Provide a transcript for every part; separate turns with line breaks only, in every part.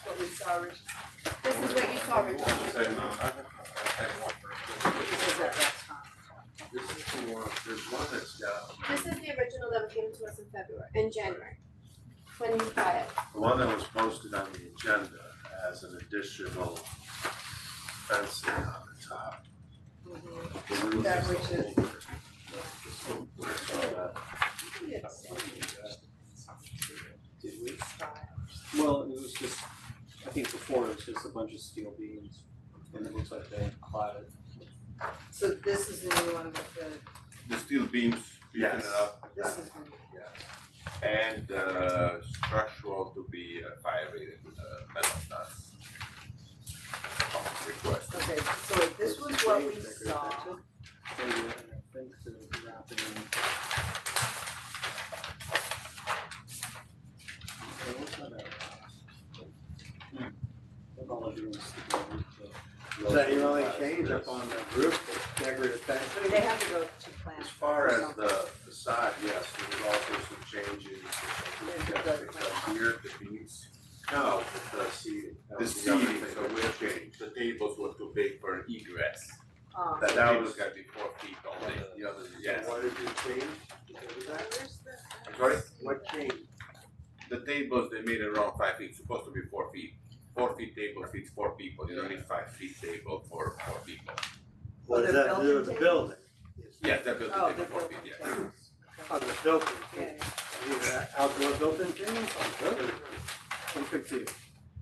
that's what we saw originally. This is what you saw originally.
Same, same one first.
This is at that time.
This is the one, there's one that's got,
This is the original that came to us in January, when you got it.
the one that was posted on the agenda has an additional fencing on the top. The roof
That
is
which is-
older.
Did we? Well, it was just, I think before it was just a bunch of steel beams, and it looks like they clad it.
So this is the new one with the,
The steel beams, beating it up,
this is the new.
and structural to be fire rated with metal nuts. Request.
Okay, so this was what we saw.
Maybe, I think to wrap it in. Okay, what's that at? Technology was sticking with
Is that your only change up on the roof, the decorative fencing?
They have to go to plan.
As far as the facade, yes, there was also some changes. Here, the beams. No, the seating. That
The
was other
seating,
thing
so
that
we
changed.
the tables were too big for egress.
That
The
that
tables
was,
gotta be 4 feet only, the other, yes.
why did you change? What was that?
I'm sorry?
What changed?
The tables, they made it around 5 feet, supposed to be 4 feet. 4 feet table fits 4 people, you don't need 5 feet table for 4 people.
What does that do with the building?
Yes, that building
Oh,
table
the
4 feet,
building
yes.
On the building,
Yeah.
these are outdoor built-in things? I'm confused.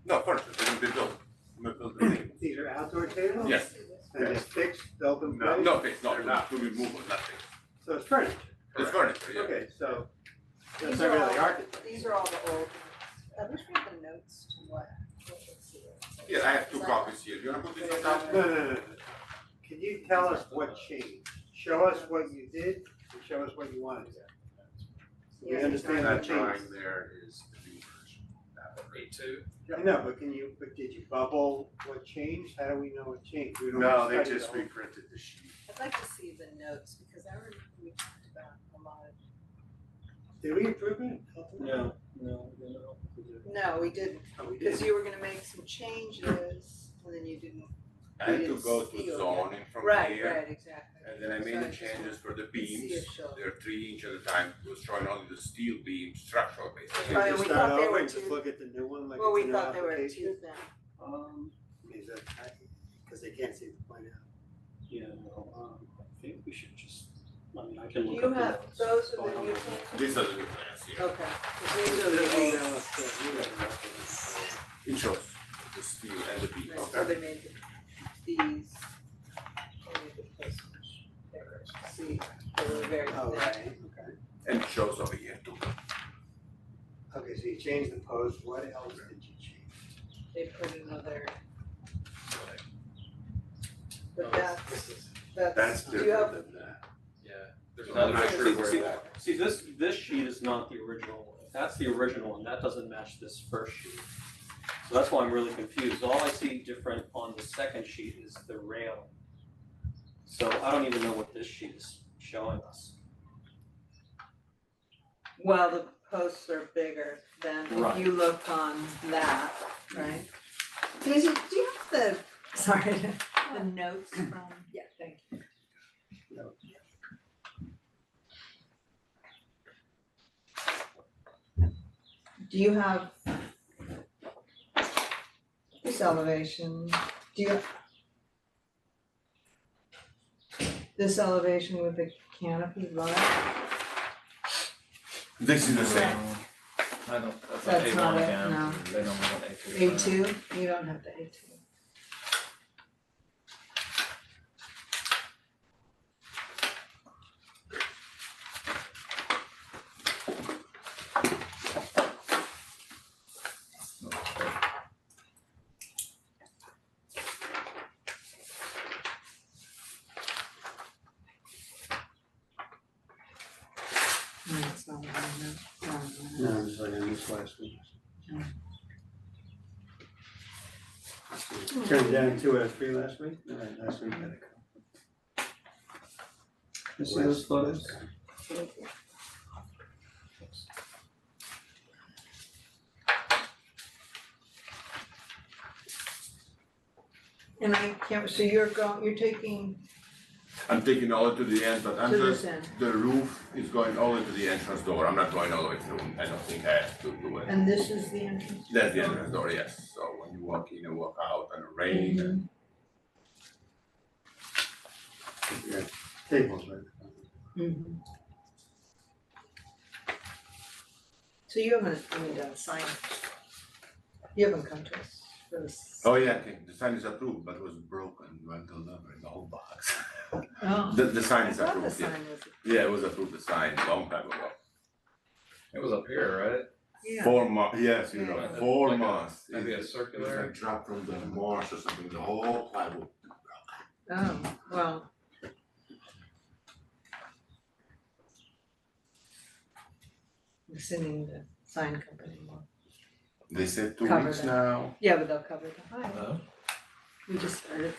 No, furniture, they didn't build, we built the table.
These are outdoor tables?
Yes.
And they're fixed, open
No.
place?
No, fixed, no,
They're not.
to remove it, nothing.
So it's furniture?
It's furniture, yeah.
Okay, so that's
These
not
are
really
all-
architecture.
These are all the old, I wish we had the notes to what it's here.
Yeah, I have 2 copies here, you wanna put this on top?
No. Can you tell us what changed? Show us what you did and show us what you wanted to do. So we
Yeah,
understand
That
what changed.
drawing there is the new version. That one.
I know, but did you bubble what changed? How do we know what changed? We don't
No, they
study
just
the whole-
reprinted the sheet.
I'd like to see the notes, because I remember we talked about a lot of.
Did we approve it?
No.
No, we didn't,
Oh, we
because
did.
you were gonna make some changes, and then you didn't.
I had to
didn't
go
see
to
it.
zoning from
Right,
here,
right, exactly.
and then I made the changes for the
See
beams.
it show.
They're 3 inch at a time, it was showing only the steel beam, structural basically.
Can
Right,
you
we
start
thought they
over
were
and just
too-
look at the new one like
Well,
it's
we
a new
thought they were
application?
too thin.
Is that, because they can't see the plan out.
Yeah, no, I think we should just, I mean, I can look
You
up the
have,
notes.
those are
Go
the
on.
new plans?
These are the new plans here.
Okay, 'cause these are
Just
the old,
email us the
It shows the steel and the beam.
right, so they made these, they made the place much bigger, see, they were very
Oh,
thin.
right, okay.
And it shows over here too.
Okay, so you changed the post, what else did you change?
They put another,
Oh,
but
That's
that's, do you have,
different than that.
There's
I'm not
another,
sure where
See,
that.
see, this sheet is not the original, if that's the original one, that doesn't match this first sheet. So that's why I'm really confused, all I see different on the second sheet is the rail. So I don't even know what this sheet is showing us.
well, the posts are bigger than if
Right.
you look on that, right? Daisy, do you have the, sorry, the notes from, yeah, thank you. Do you have this elevation, do you this elevation with the canopy light?
This is the same.
I don't, that's
That's
A1
not it,
again,
no.
they don't want A2.
A two, you don't have the A two. No, it's not one, no,
No, it was like on this last week. Turned down 2 out of 3 last week? Alright, last week had a couple.
You see those photos?
Thank you. And I can't, so you're taking
I'm taking all the way to the end, but I'm
to
just,
this end,
the roof is going all the way to the entrance door, I'm not going all the way through, I don't think I have to do it.
and this is the entrance?
That's the entrance door, yes, so when you walk in and walk out and rain and
Tables, right?
Mhm. So you haven't done sign, you haven't come to us for this?
Oh yeah, okay, the sign is approved, but it was broken, went over in the whole box.
Oh.
The sign
I
is
thought the
approved, yeah.
sign was,
Yeah, it was approved, the sign, a long time ago.
It was up here, right?
yeah.
4 months, yes, you know,
Yeah.
4
Like a-
months.
maybe a
It was
circular?
like dropped from the marsh or something, the whole plywood.
Oh, well. Assuming the sign company will,
They said 2
Cover
weeks
that.
now.
yeah, but they'll cover the highway,
No.
we just started.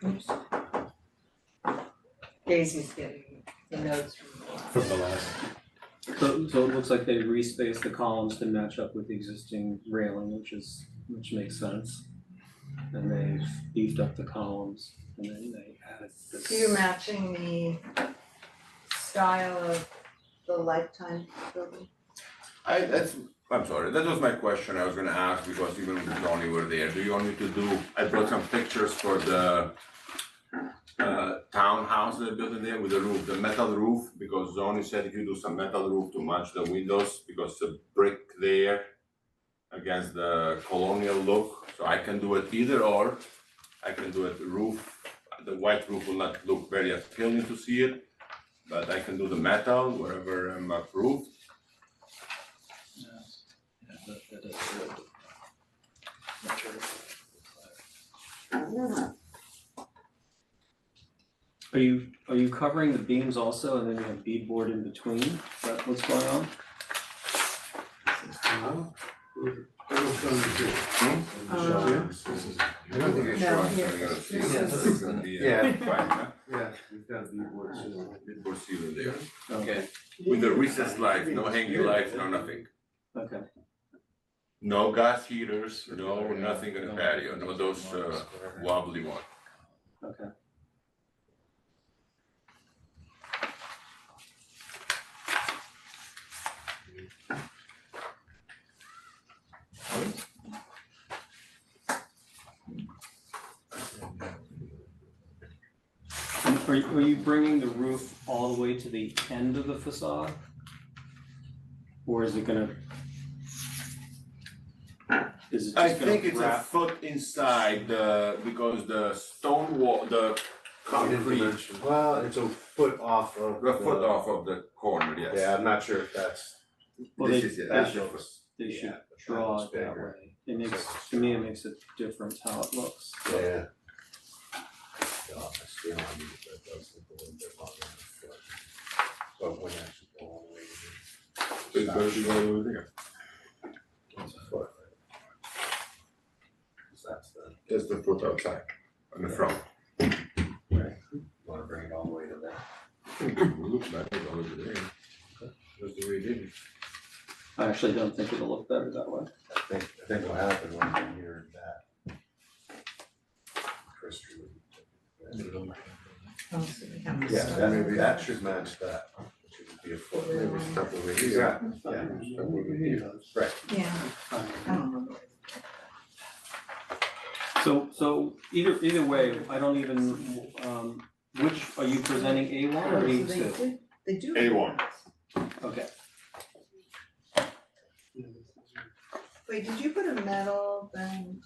Oops. Daisy's getting the notes from the last.
So it looks like they respaced the columns to match up with the existing railing, which makes sense. And they've beefed up the columns and then they added this.
So you're matching the style of the Lifetime building?
I'm sorry, that was my question I was gonna ask because even with Johnny were there, do you want me to do, I brought some pictures for the townhouse they're building there with the roof, the metal roof, because Johnny said if you do some metal roof to match the windows, because the brick there against the colonial look, so I can do it either or, I can do it roof, the white roof will not look very appealing to see it, but I can do the metal wherever I'm approved.
Yeah, that is good. Not sure.
Are you covering the beams also and then you have beadboard in between? Is that what's going on?
I don't think it's
No,
showing, so
here.
I'm gonna see.
This
This
is-
is gonna be
Yeah.
fine, huh?
Yeah, we've got a beadboard system.
Beadboard ceiling there.
Okay,
With the recessed lights, no hanging lights, no nothing.
okay.
No gas heaters, no nothing in the patio, no those wobbly ones.
Okay. And are you bringing the roof all the way to the end of the facade? Or is it gonna? Is it
I
just gonna
think it's a
wrap?
foot inside because the stone wall, the concrete,
Well, it's a foot off of.
a foot off of the corner, yes.
Yeah, I'm not sure if that's.
Well,
This
they,
is it,
that
that's your foot.
looks-
they
yeah,
should
but that
draw
looks
it that
bigger.
way. It makes, to me, it makes it different how it looks.
Yeah. God, I still don't need it, that does look a little bit longer than a foot. So it wouldn't actually go all the way to
It's gonna be going over there.
it's a foot. So that's the,
Just the foot outside, on the front.
wanna bring it all the way to that.
It looks better over there. That's the way it is.
I actually don't think it'll look better that way.
I think what happened when you heard that. Chris Drew.
Oh, so we have to
Yeah,
start
that maybe
over.
that should match that, which would be a foot, maybe a couple of inches.
Yeah.
Right.
Yeah, I don't know.
So either way, I don't even, which, are you presenting A1 or
So
A2?
they do.
A1.
Okay,
Wait, did you put a metal then,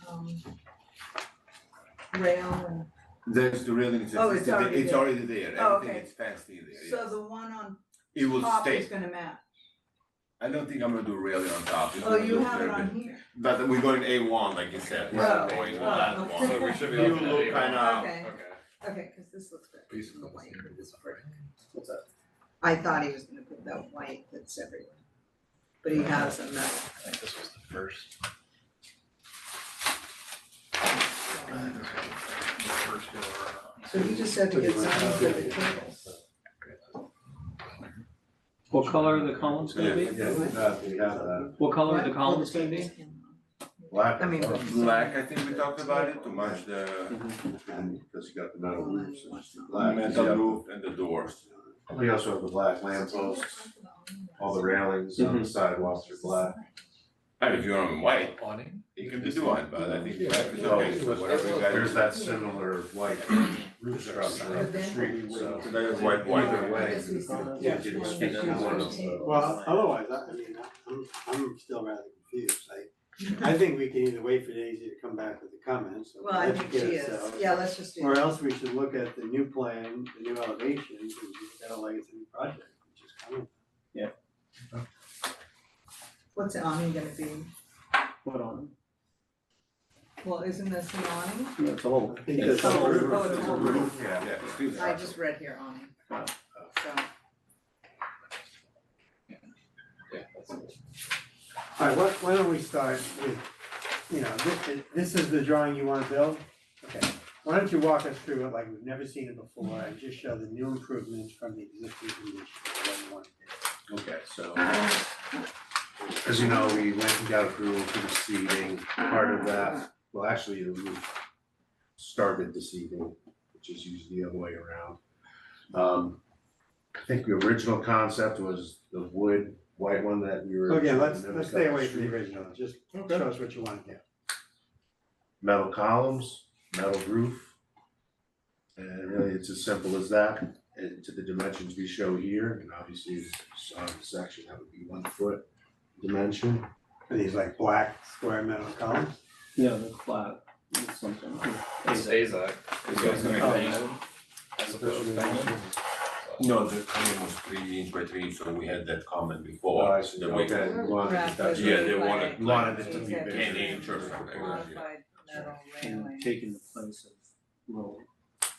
rail and,
There's the railing, it's
Oh, it's already
it's
there.
already there,
Oh,
everything
okay.
is fenced in there,
so
yes.
the one on
It will
top
stay,
is gonna match?
I don't think I'm gonna do railing on top, it's
Oh,
gonna
you
look
have it
very
on
big.
here.
But we're going A1, like you said, we're not
Oh,
going to
oh,
that
okay.
one.
So we should be
You
looking at
look
A1.
kinda,
Okay,
Okay.
okay, cause this looks better,
Piece of
the white with this brick.
what's that?
I thought he was gonna put that white that's everywhere. But he has a metal.
I think this was the first. First go around.
So he just had to get some of the tables.
What color are the columns gonna be?
Yeah, we have that.
What color are the
What?
columns gonna be?
Black.
I mean,
Black, I think we talked about it, to match the
Because you got the metal roofs, so it's the black.
metal roof and the doors.
We also have the black lamp posts, all the railings on the sidewalks are black.
And if you want them white,
Awning?
it can be white, but I think black is okay, so whatever you guys.
There's that similar white roof structure on the street, so.
So that is white,
Either way,
Yes, we see.
you can speak to one of the.
Well, otherwise, I mean, I'm still rather confused. I think we can either wait for Daisy to come back with the comments. or
Well, I think she
educate
is,
ourselves,
yeah, let's just do
Or
that.
else we should look at the new plan, the new elevations, and just kind of like it's a new project, which is coming.
What's the awning gonna be?
What on?
Well, isn't this an awning?
Yeah, it's a whole.
I think that's
Oh,
the roof.
oh, it's a whole roof.
Yeah.
Yeah, it's still
I just read here awning.
Oh.
So,
Yeah, that's it.
Alright, why don't we start with, this is the drawing you wanna build? Okay, why don't you walk us through it like we've never seen it before and just show the new improvements from the existing condition, what you want to do.
Okay, so. As you know, we went and got approval for the seating, part of that, well, actually, the roof started the seating, which is usually the other way around. I think the original concept was the wood white one that we were.
Okay, let's stay away from the original, just show us what you wanna do.
Metal columns, metal roof. And really, it's as simple as that, and to the dimensions we show here, and obviously, as you saw in the section, that would be 1 foot dimension.
Are these like black square metal columns?
Yeah, the flat, it's something.
It's AZAC. Is you guys gonna
Oh,
make diamond? As opposed to diamond?
No, the comment was 3 inch by 3 inch, so we had that comment
Oh,
before.
I see,
The way-
okay, you wanted
Wrap
to touch
it
Yeah,
it.
they
like
wanted
a-
wanted it to be
exactly.
bigger.
10 inch or something like that, yeah.
Modified metal
And
railing.
taking the place of little,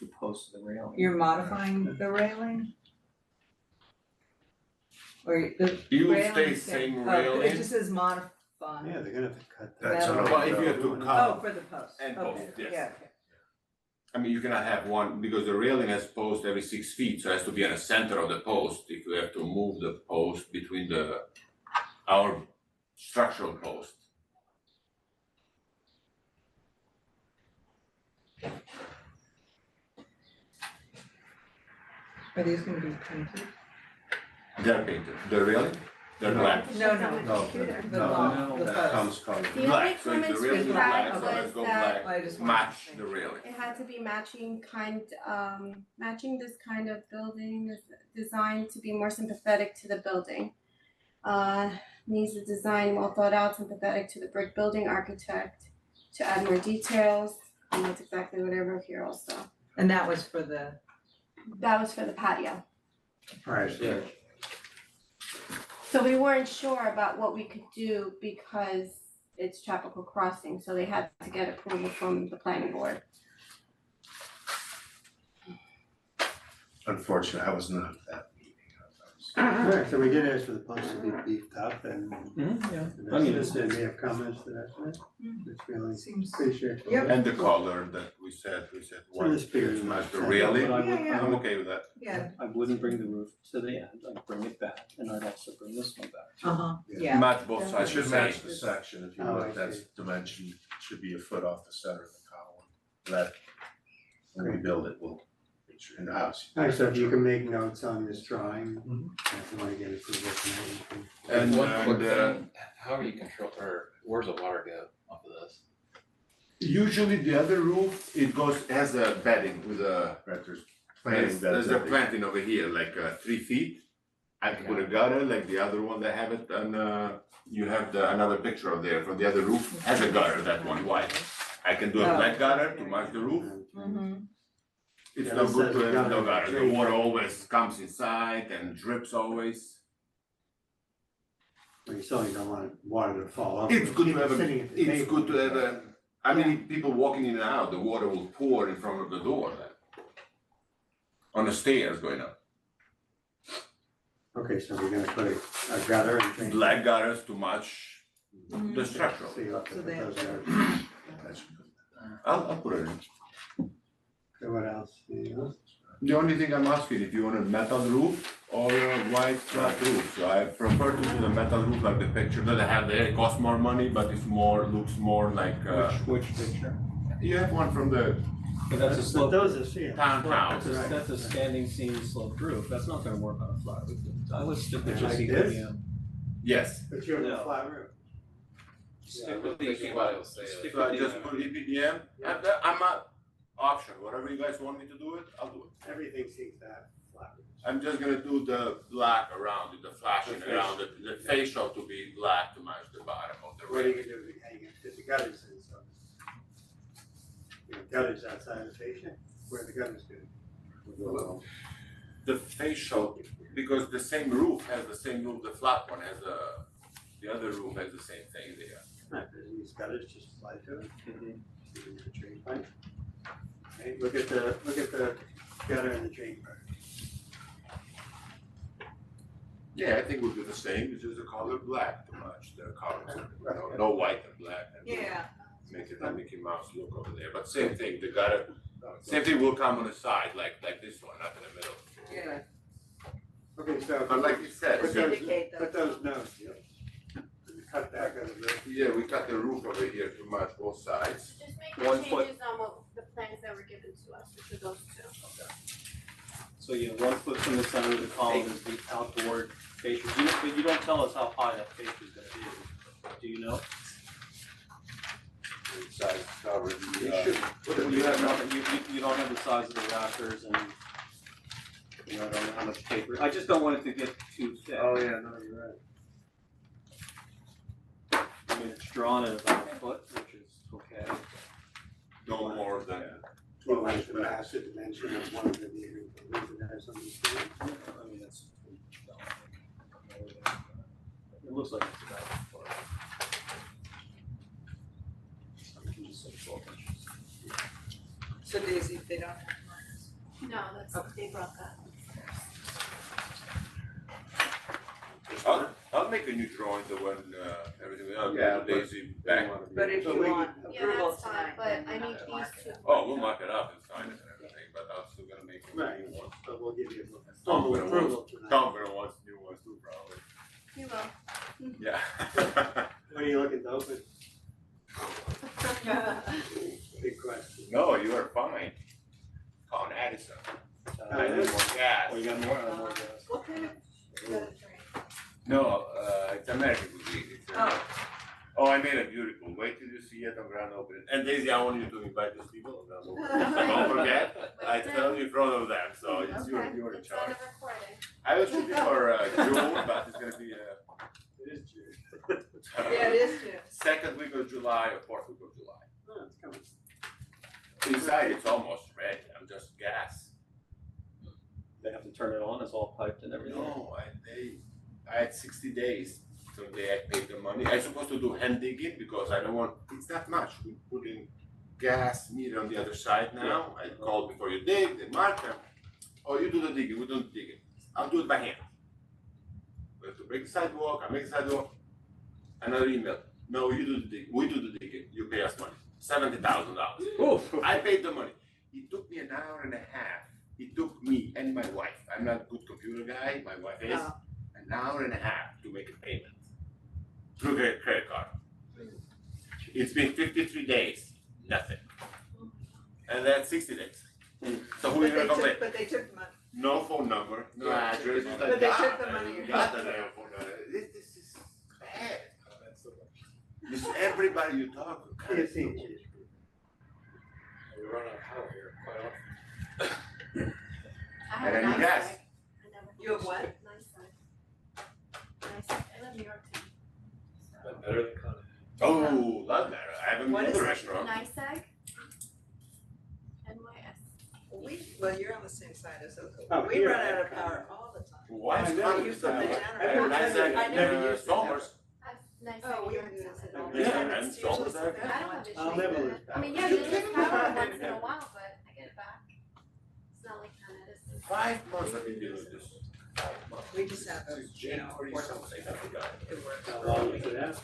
the post of the railing.
You're modifying the railing? Or the
You would
railing
stay
say-
same
oh,
railing.
it just says modify.
Yeah, they're gonna have to cut that.
That's
Metal.
all
Well,
right,
if you have to
though.
cut-
Oh, for the post,
And
okay,
post, yes.
yeah, okay.
I mean, you cannot have one, because the railing has post every 6 feet, so it has to be in the center of the post, if you have to move the post between our structural post.
Are these gonna be painted?
They're painted, the railing, they're
No.
black.
No,
No,
the long, the
that
post.
comes colored.
The only
Black, so if the
comments
railing
we
is
had
black, so
was
let's go
that
black,
I just wanted
match
to
the railing.
it had to be matching this kind of building, this design to be more sympathetic to the building. Needs a design well thought out, sympathetic to the brick building architect, to add more details, and that's exactly what I wrote here also.
And that was for the,
That was for the patio.
Alright, so
So we weren't sure about what we could do because it's Chapel Crossing, so they had to get approval from the planning board.
Unfortunately, I was not at that meeting.
alright, so we did ask for the post to be beefed up and
Yeah, I mean,
this, and we have comments to that, right? It's really
seems,
pretty sure.
Yep.
And the color that we said one,
the spirit.
match the
but
railing,
I would,
Yeah, yeah.
I'm okay with that.
yeah,
I wouldn't bring the roof to the end, I'd bring it back, and I'd also bring this one back too.
uh-huh,
Yeah.
yeah.
Match both
Yeah.
It
sides the
should
same.
match the section, if you
Oh, I
look, that's
see.
dimension, should be a foot off the center of the column. That, when we build it, we'll make sure in the house.
Alright, so if you can make notes on this drawing,
Mhm.
if you wanna get approval from that, you can.
And
One quick
and,
thing, how are you control, or where's the water go off of this?
usually the other roof, it has a bedding with a,
Right, there's planting
there's
beds
a
up there.
planting over here, like 3 feet. I can put a gutter like the other one that have it, and you have another picture of there from the other roof, has a gutter, that one white. I can do a
Oh,
black gutter to
okay.
match the roof.
Mm-hmm.
It's
Yeah,
no
this
good to
says
have no
gutter.
gutter, the water always comes inside and drips always.
Well, you certainly don't want water to fall off.
It's good to
People
have
sitting at the
it's
table.
good to have I mean, people walking in and out, the water will pour in front of the door then. On the stairs going up,
Okay, so we're gonna put a gutter and things.
black gutters to match
Mm-hmm.
the structural.
So you have to
So
put
they have
those
to-
gutters.
That should go.
I'll put it in.
So what else? Anything else?
The only thing I'm asking, if you want a metal roof or a white flat roof, so I prefer to do the metal roof like the picture that I have there, it costs more money, but it's more, looks more like,
Which picture?
you have one from the
But that's a
But
slope.
those are, yeah.
townhouse.
That's a standing seam sloped roof, that's not gonna work on a flat roof. I would stick with
Like
just
this?
EPDM.
Yes,
But you're on a
No.
flat roof.
Stick with the
thinking what he'll say.
stick
so I
with
just
the,
put EPDM, and I'm a option, whatever you guys want me to do it, I'll do it.
Everything seems to have flat roofs.
I'm just gonna do the black around it, the flashing
The
around it, the facial to be black to match the bottom of the
What are you
ring.
gonna do, how you gonna fit the gutters in, so? The gutters outside the fascia, where the gutters go.
The facial, because the same roof has the same roof, the flat one has the other roof has the same thing there.
Right, but these gutters just slide to it.
Mhm.
See the drain pipe. Okay, look at the gutter and the drain pipe.
Yeah, I think we'll do the same, it's just the color black to match the colors, no white and black and
Yeah,
make it a Mickey Mouse look over there, but same thing, the gutter, same thing will come on the side, like this one, not in the middle.
yeah,
Okay, so.
But like you said,
Put
Just
those,
indicate
put
those.
those notes, cut back on the roof.
yeah, we cut the roof over here to match both sides.
Just make
1
the
foot.
changes on what the plans that were given to us, which are those two.
so yeah, 1 foot from the center of the column is the outboard fascia. But you don't tell us how high that fascia is gonna be, do you know?
Size covered,
You should put it.
You have nothing, you don't have the size of the rafters and you know, I don't know how much paper, I just don't want it to get too thick.
Oh, yeah, no, you're right.
I mean, it's drawn at about a foot, which is okay.
no more than.
Well, I should ask the dimension of one of the roof that has something to do.
I mean, that's. It looks like it's about a foot. I can just say 12 inches.
so Daisy, they don't have lines.
No, that's, they brought that.
I'll make a new drawing, the one, everything, I'll
Yeah,
get Daisy back.
But if
So
you
we-
want
Yeah,
approval
that's fine,
tonight,
but
then
I
you
need
have to mark
these
it.
two.
Oh, we'll mark it up and sign it and everything, but I'm still gonna make a
Right.
new one.
But we'll give you a
Tom's
formal
gonna
approval
want,
tonight.
Tom's gonna want new ones too, probably.
You will.
Yeah.
When are you looking to open? Big question.
No, you are fine. Call an Addison. I need more gas.
Oh, you got more, more gas.
What kind of,
No, it's American cuisine. It's,
Oh.
I made it beautiful. Wait till you see it on grand opening. And Daisy, I want you to invite those people on grand opening. Don't forget, I tell you in front of them, so it's you're in
It's
charge.
on a recording.
I was shooting for June, but it's gonna be
It is June.
yeah, it is too.
second week of July or fourth week of July.
Oh, it's coming.
Inside, it's almost ready. I'm just gas.
They have to turn it on, it's all piped and everything.
No, I had 60 days till the day I paid the money. I'm supposed to do hand digging because I don't want, it's not much. We put in gas meter on the other side now. I called before you dig, they mark them. Oh, you do the digging, we don't do digging. I'll do it by hand. We have to break the sidewalk, I make the sidewalk. Another email, no, you do the digging, we do the digging, you pay us money, $70,000.
Oof.
I paid the money. It took me an hour and a half. It took me and my wife. I'm not a good computer guy, my wife is.
Oh.
An hour and a half to make a payment through the credit card. It's been 53 days, nothing. And then 60 days. So who are you gonna complain?
But they took the money.
No phone number, no address. It's like,
But they took
"God,
the money."
you got the damn phone number. This is bad. This everybody you talk to. kind of
Yes,
people.
yes.
We run out of power here quite often.
I have
And
a
then
nice
gas.
side. I never-
You have what?
Nice side. Nice side. I live in New York too.
But better than Con Ed.
Oh, love that. I haven't
What
been to
is
the
it?
restaurant.
Nice egg. NYS.
Well, you're on the same side as us.
Oh,
We
here,
run out of
okay.
power all the time.
Why is
I never
Congress
used the
now?
generator.
I have a nice egg
I never
in,
used the
Somers.
I have nice
Oh,
egg
we
in
don't
New
do
York
this at
City.
all.
Yeah,
It's
and
usually
Somers
something
egg.
I don't have issues
I'll
with
never
it.
lose
I mean,
power.
yeah, you lose power once in a while, but I get it back. It's not like Con Ed is.
5 months I've been dealing with this.
We just have a,
Since January something, I forgot.
it works.
How long was it out?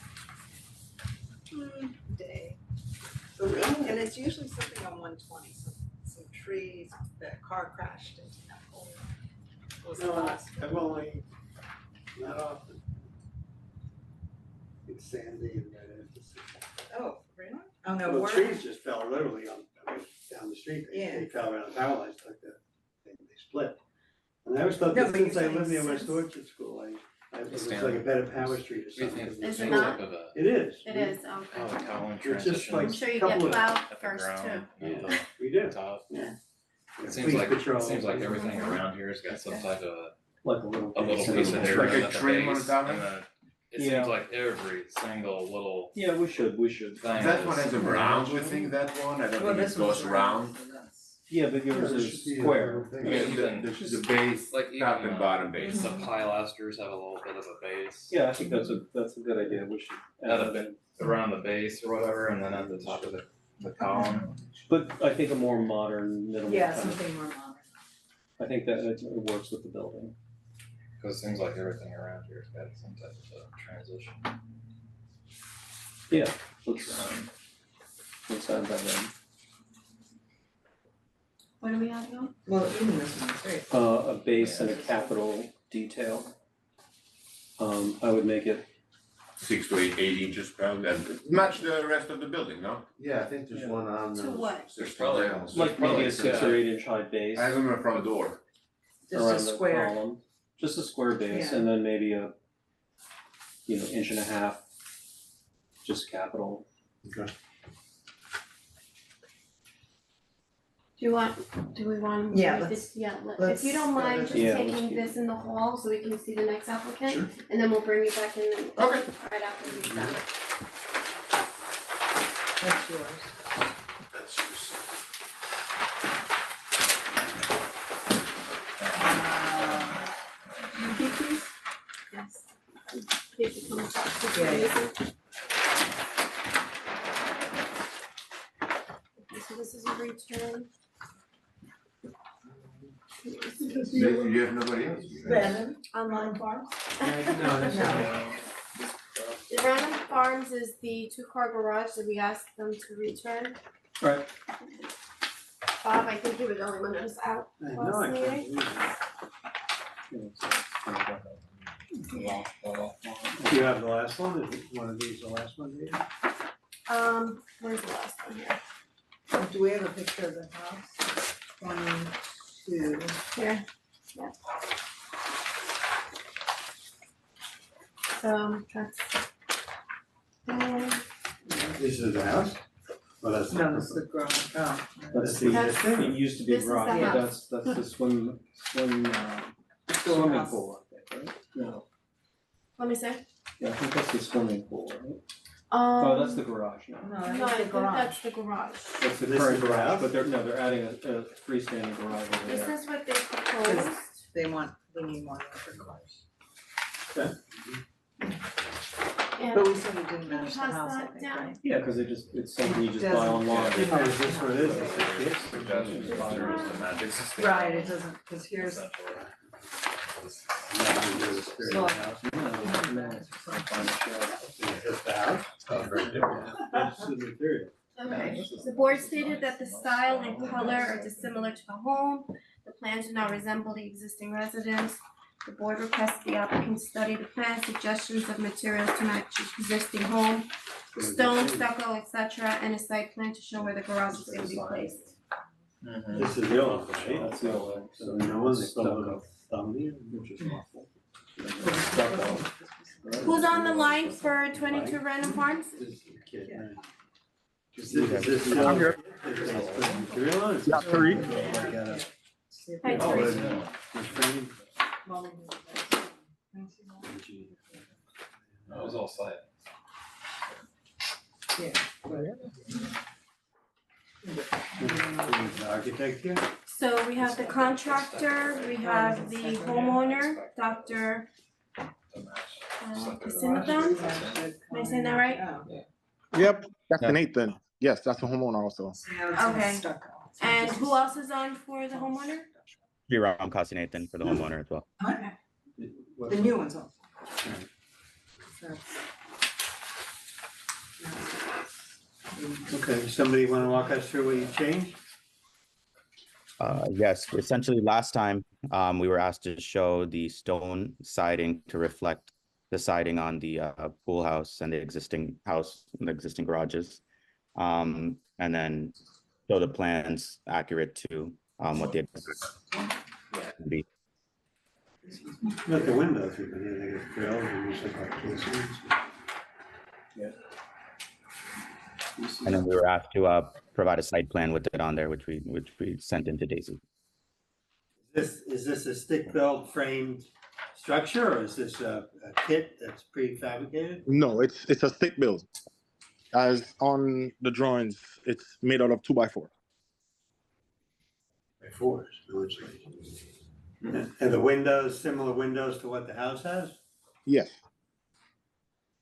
Day. And it's usually something on 120, so some trees, the car crashed into that hole. What was the
No,
last one?
I've only, not often. It's sandy and
Oh, really? Oh, no,
well,
where?
trees just fell literally on, I mean, down the street, they
Yeah.
fell around the power lines, like they split. And I always thought
No,
that
but you're
since I lived
saying
near West
since-
Orchard School, it was like a better Power Street or something.
Is it not?
It is.
It is, okay.
Oh, Colin
It's just like
I'm sure you
couple
get
of-
plowed
at the
first too.
ground,
Yeah. We do.
top.
Yeah.
It seems
Police
like,
patrol.
it seems like everything around here has got some type of
Like a little.
a little
piece
piece
of
of
it.
dirt
Like a
at the
trim on
base,
the top?
and then it
Yeah.
seems like every single little
Yeah, we should.
thing
That one
is-
has a round, we think, that one, I don't
Well,
think
this
it goes
one's
round.
so that's-
Yeah, but yours
Yeah, there
is
should be a
square.
little thing.
Yeah,
Even
the base,
like even
top and bottom
the
base.
pilasters have a little bit of a base.
Yeah, I think that's a good idea. We should
Add
add
a
that
bit
in.
around the base or whatever, and then at the top of the column.
But I think a more modern, minimal
Yeah,
kind of,
something more modern.
I think that it works with the building.
Cause it seems like everything around here's got some type of a transition.
Let's add that in.
What do we have now?
Well, even this one's great.
A base and a capital detail. I would make it,
6 to 8 inches probably, and match the rest of the building, no?
Yeah, I think there's
Yeah.
one on
To
those.
what?
There's probably
like maybe a 6 or
yeah.
8 inch high base
I have them in front door.
Just
around
a
the
square.
column. Just a square base
Yeah.
and then maybe a, inch and a half, just capital.
Do we want to
Yeah,
make
let's-
this, yeah, if
let's
you don't
go
mind
with
just
Yeah, let's
taking
keep
this in the hall so we can see the next applicant?
Sure.
And then we'll bring you back in
Okay.
right after we stop.
That's yours.
That's yours.
You keep these?
Yes. If you come back to
Yeah, yeah.
the Okay, so this is a return.
You have nobody else?
Brandon,
Online.
Farms?
No, that's
No.
not.
The Random Farms is the 2-car garage that we asked them to return.
Right.
Bob, I think you were the only one who's out
I know,
last
I can't
meeting.
believe it. Do you have the last one? Is one of these the last one, maybe?
Where's the last one here?
Do we have a picture of the house? 22.
Here, yeah. So that's.
This is the house? Well, that's not.
No, this is the garage. Oh.
That's the,
That's-
it used to be a
this is
garage,
the
but
house.
that's the swimming
Schoolhouse.
pool, I think, right? No,
Let me see.
yeah, I think that's the swimming pool, right? Oh, that's the garage now.
No,
No, I
that's the
think
garage.
that's the garage.
That's the
This
current
is the
garage,
house?
but they're adding a freestanding garage over
This
there.
is what they proposed.
They need more for cars.
And
But we said we didn't
can you
match the
pass
house, I
that
think,
down?
right?
Yeah, cause it's something you just buy
Doesn't-
online.
Oh, is this what it is? It's like this?
Suggestions, there is the magic system.
Right, it doesn't, cause here's,
Essentially.
Nothing to do with the spirit of the house. Just the house? That's the material.
Okay, the board stated that the style and color are dissimilar to the home. The plans do not resemble the existing residence. The board requests the applicant study the plan suggestions of materials to match existing home, stone, stucco, etc., and a site plan to show where the garage is gonna be placed.
Mhm.
This is the old one, right?
That's the old one.
So no one, they put a little thumb in.
Which is awful. Stucco.
Who's on the line for 22 Random Farms?
This is the kid, right? Is this the
I'm here.
Is this the material on it?
Yeah, Tariq.
Like a-
Hi,
Oh,
Teresa.
it's a frame.
That was all site.
The architect here?
So we have the contractor, we have the homeowner, Dr.
To match.
Kasimatan. Am I saying that right?
Yep, that's Nathan. Yes, that's the homeowner also.
Okay. And who else is on for the homeowner?
Ram Kasinathan for the homeowner as well.
The new one's on.
Okay, somebody wanna walk us through what you changed?
Yes, essentially last time, we were asked to show the stone siding to reflect the siding on the pool house and the existing house, and the existing garages. And then show the plans accurate to what the would be.
But the windows, you can either get grilled or use like casements.
And then we were asked to provide a site plan with it on there, which we sent into Daisy.
Is this a stick-built framed structure, or is this a kit that's prefabricated?
No, it's a stick build. As on the drawings, it's made out of 2x4.
By fours, originally. And the windows, similar windows to what the house has?
Yes,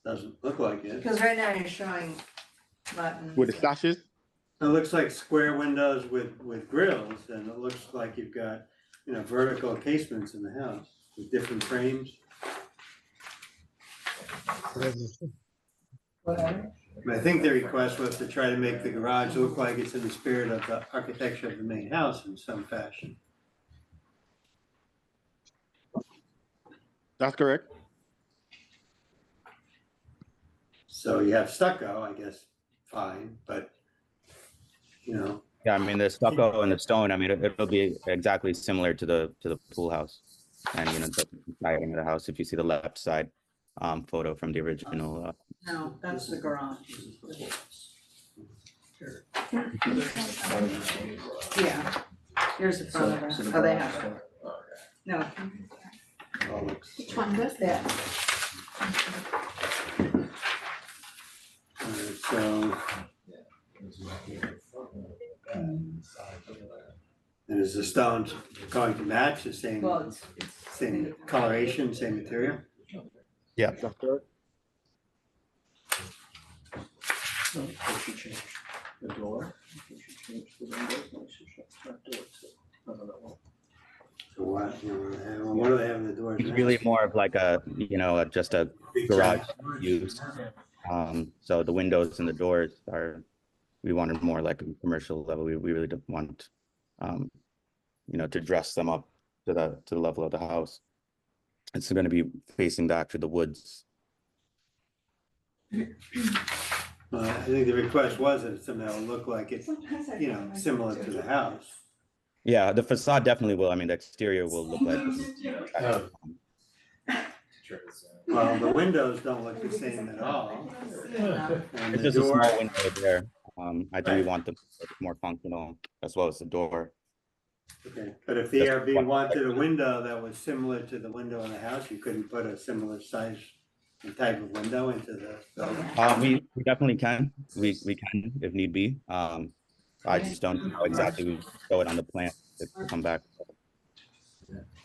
Doesn't look like it.
Because right now you're showing buttons.
with the sashes.
It looks like square windows with grills, and it looks like you've got, vertical casements in the house with different frames. I think the request was to try to make the garage look like it's in the spirit of the architecture of the main house in some fashion.
That's correct.
So you have stucco, I guess, fine, but,
Yeah, I mean, the stucco and the stone, I mean, it'll be exactly similar to the pool house. And, the siding of the house, if you see the left side photo from the original.
No, that's the garage. Yeah, here's the front of it. Oh, they have it. No.
all looks,
Which one does that?
so, and is the stone going to match the same,
Well, it's.
same coloration, same material?
Yeah.
That's correct.
So we should change the door, we should change the windows, and we should shut that door too. I don't know.
So what do they have in the doors?
It's
now?
really more of like just a garage use. So the windows and the doors we wanted more like a commercial level. We really don't want, to dress them up to the level of the house. It's going to be facing back to the woods.
I think the request was that it somehow look like it's, similar to the house.
Yeah, the facade definitely will. I mean, the exterior will look like.
Well, the windows don't look the same at all. And
It's
the
just a
door,
small window there. I think we want them to look more functional as well as the door.
okay, but if the ARB wanted a window that was similar to the window in the house, you couldn't put a similar size and type of window into the building?
We definitely can. We can if need be. I just don't know exactly. We show it on the plan to come back.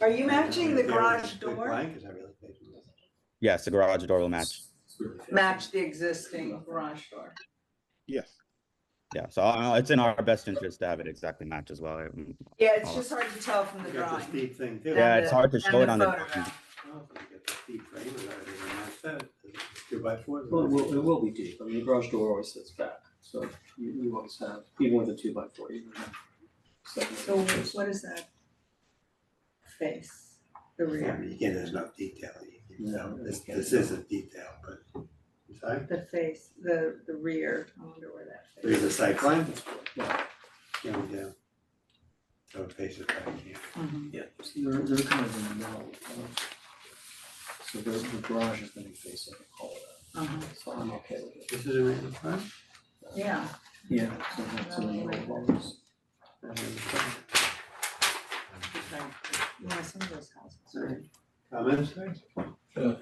Are you matching the garage
Big
door?
blank, 'cause I really think it was-
Yes, the garage door will match.
Match the existing garage door.
Yes.
Yeah, so it's in our best interest to have it exactly match as well.
Yeah, it's just hard to tell from the
You got the
drawing.
steep thing too.
Yeah, it's hard to
And
show it on the.
photograph.
Oh, you got the steep frame and everything, and that's it. 2x4.
Well, it will be deep, I mean, the garage door always sits back, so you always have, even with a 2x4, you have.
So what is that? Face, the
Yeah,
rear,
I mean, again, there's no detail.
No,
This is a detail, but, sorry,
the face, the rear, I wonder where that face.
there's a site plan.
Yeah.
Yeah, we do. So it faces back here.
Mhm.
Yeah, so they're kind of in the middle. So the garage is gonna be facing the hall,
Uh-huh.
so I'm okay with it.
This is a written plan?
Yeah.
Yeah, so that's in the middle of this.
Yeah, some of those houses. are-
Comments?
Seems so.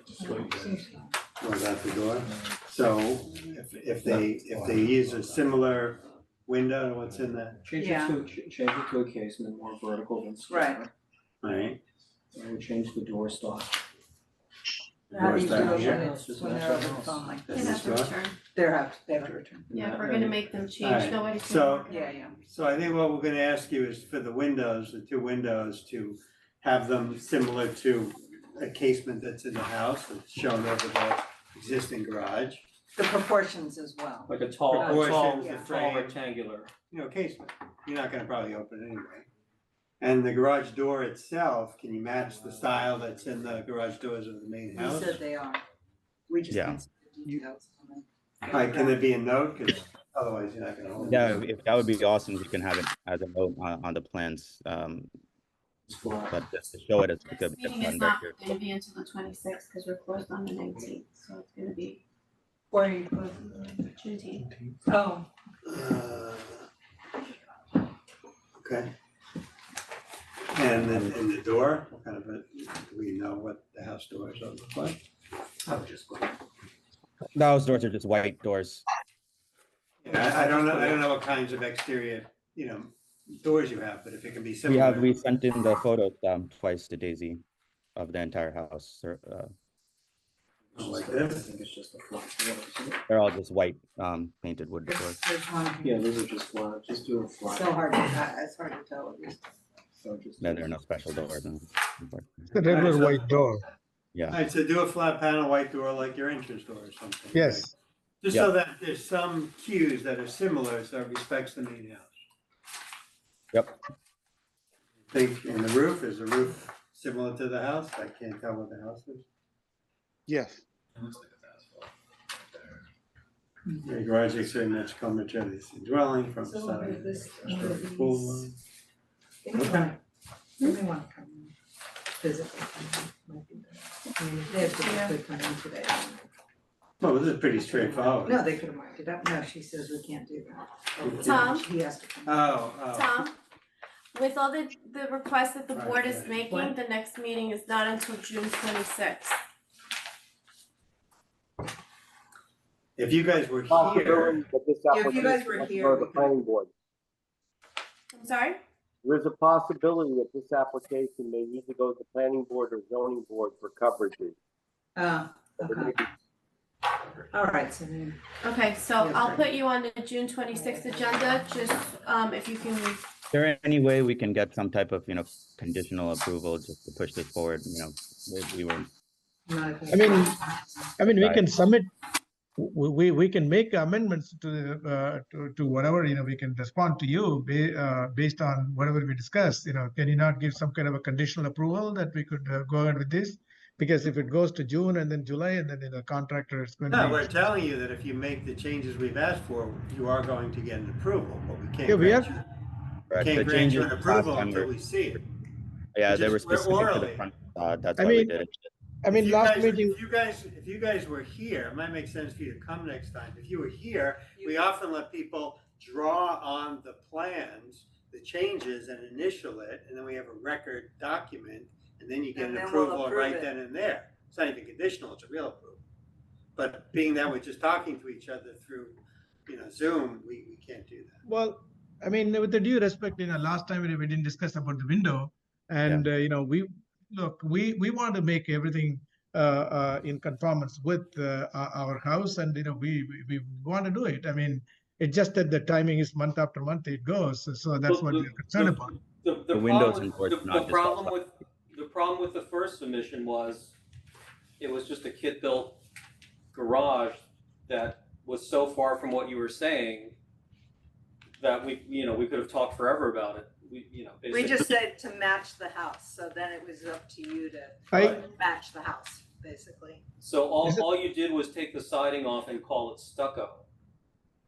What about the door? So if they use a similar window to what's in that,
Change
Yeah.
it to a casement, more vertical than square.
Right.
right?
And we change the door style.
How do you do
Doors
it
down
when
here.
it's, when they're over the phone like
They
this?
have to
This
return.
They have to return.
Yeah, we're gonna make them change,
Alright,
nobody's
so-
gonna.
Yeah, yeah.
So I think what we're gonna ask you is for the windows, the two windows, to have them similar to a casement that's in the house, that's shown over the existing garage.
The proportions as well.
Like a tall
Proportions,
the
tall
frame.
rectangular.
Casement, you're not gonna probably open it anyway. And the garage door itself, can you match the style that's in the garage doors of the main
We
house?
said they are. We just
Yeah.
need some details on them.
Like, can there be a note? Cause otherwise you're not gonna hold it.
Yeah, if that would be awesome, we can have it as a note on the plans. But just to show it as like a
This meeting is
fun
not
record.
gonna be until the 26th, because we're closed on the 19th, so it's gonna be
Or are you
Juneteenth.
Oh,
Okay. And then in the door, what kind of a, do we know what the house doors look like?
The house doors are just white doors.
I don't know what kinds of exterior, doors you have, but if it can be similar.
We sent in the photos twice to Daisy of the entire house.
Like this?
They're all just white painted wood doors.
there's one
Yeah,
here.
those are just flat, just do a flat.
So hard to, it's hard to tell.
So just.
No, there are no special doors. Unfortunately.
It's a regular white
door.
Yeah.
Alright, so do a flat panel white door like your entrance door or something.
Yes.
right? Just so that there's some cues that are similar, so it respects the main house.
Yep.
Think, and the roof, is the roof similar to the house? I can't tell what the house is.
Yes.
The garage exterior match common existing dwelling from the
So
side.
with this,
Structure pool
They may wanna come physically. Might be better. I mean, they have to come in today.
Well, this is pretty straightforward.
No, they could have marked it up. No, she says we can't do that.
Tom?
He has to come.
Oh.
Tom, with all the requests that the
Right,
board is
right.
making,
What?
the next meeting is not until June 26th.
If you guys were here,
Possibility that this
If you guys were
application has to
here,
go to
we
the
could-
planning board.
I'm sorry?
There is a possibility that this application may need to go to the planning board or zoning board for coverages.
Okay. All right, so then,
Okay, so
Yes,
I'll
right.
put you on the June 26th agenda, just if you can,
Is there any way we can get some type of, conditional approval just to push this forward? We were,
not.
I mean, we
Right.
can submit, we can make amendments to whatever, we can respond to you based on whatever we discussed, can you not give some kind of a conditional approval that we could go ahead with this? Because if it goes to June and then July and then the contractor is going to
no,
be.
we're telling you that if you make the changes we've asked for, you are going to get an approval, but we can't
Yeah, we
grant
have-
you,
right, the
can't grant you an
changes
approval
last time
until
were-
we see it.
yeah, they were
Just- we're
specific to the
orally.
front facade. That's
I
why we
mean,
did it.
I mean,
If you
last
guys-
meeting,
If you guys were here, it might make sense for you to come next time. If you were here, we often let people draw on the plans, the changes and initial it, and then we have a record document, and then you get
And
an
then we'll
approval
approve
right
it.
then and there. It's not even conditional, it's a real approval. But being that we're just talking to each other through, Zoom, we can't do that.
well, I mean, with the due respect, last time we didn't discuss about the window. And, we want to make everything in conformance with our house and, we want to do it. I mean, it's just that the timing is month after month it goes. So that's what we're concerned about.
The windows and doors not just outside.
The problem with the first submission was, it was just a kit-built garage that was so far from what you were saying that we could have talked forever about it.
We
basically.
just said to match the house, so then it was up to you to
I-
match the house, basically.
So
Is it-
all you did was take the siding off and call it stucco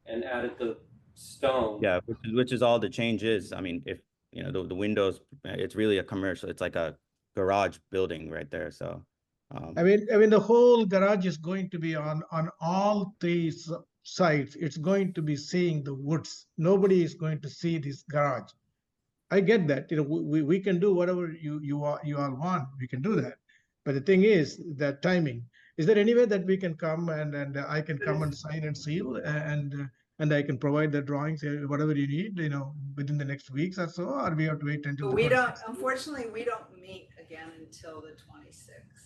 and added the stone.
Yeah, which is all the change is. I mean, if, the windows, it's really a commercial, it's like a garage building right there, so.
I mean, the whole garage is going to be on all three sides. It's going to be seeing the woods. Nobody is going to see this garage. I get that, we can do whatever you all want, we can do that. But the thing is, that timing, is there any way that we can come and I can come and sign and seal and I can provide the drawings, whatever you need, within the next weeks or so, or we have to wait until?
But
the
we don't,
26th?
unfortunately, we don't meet again until the 26th.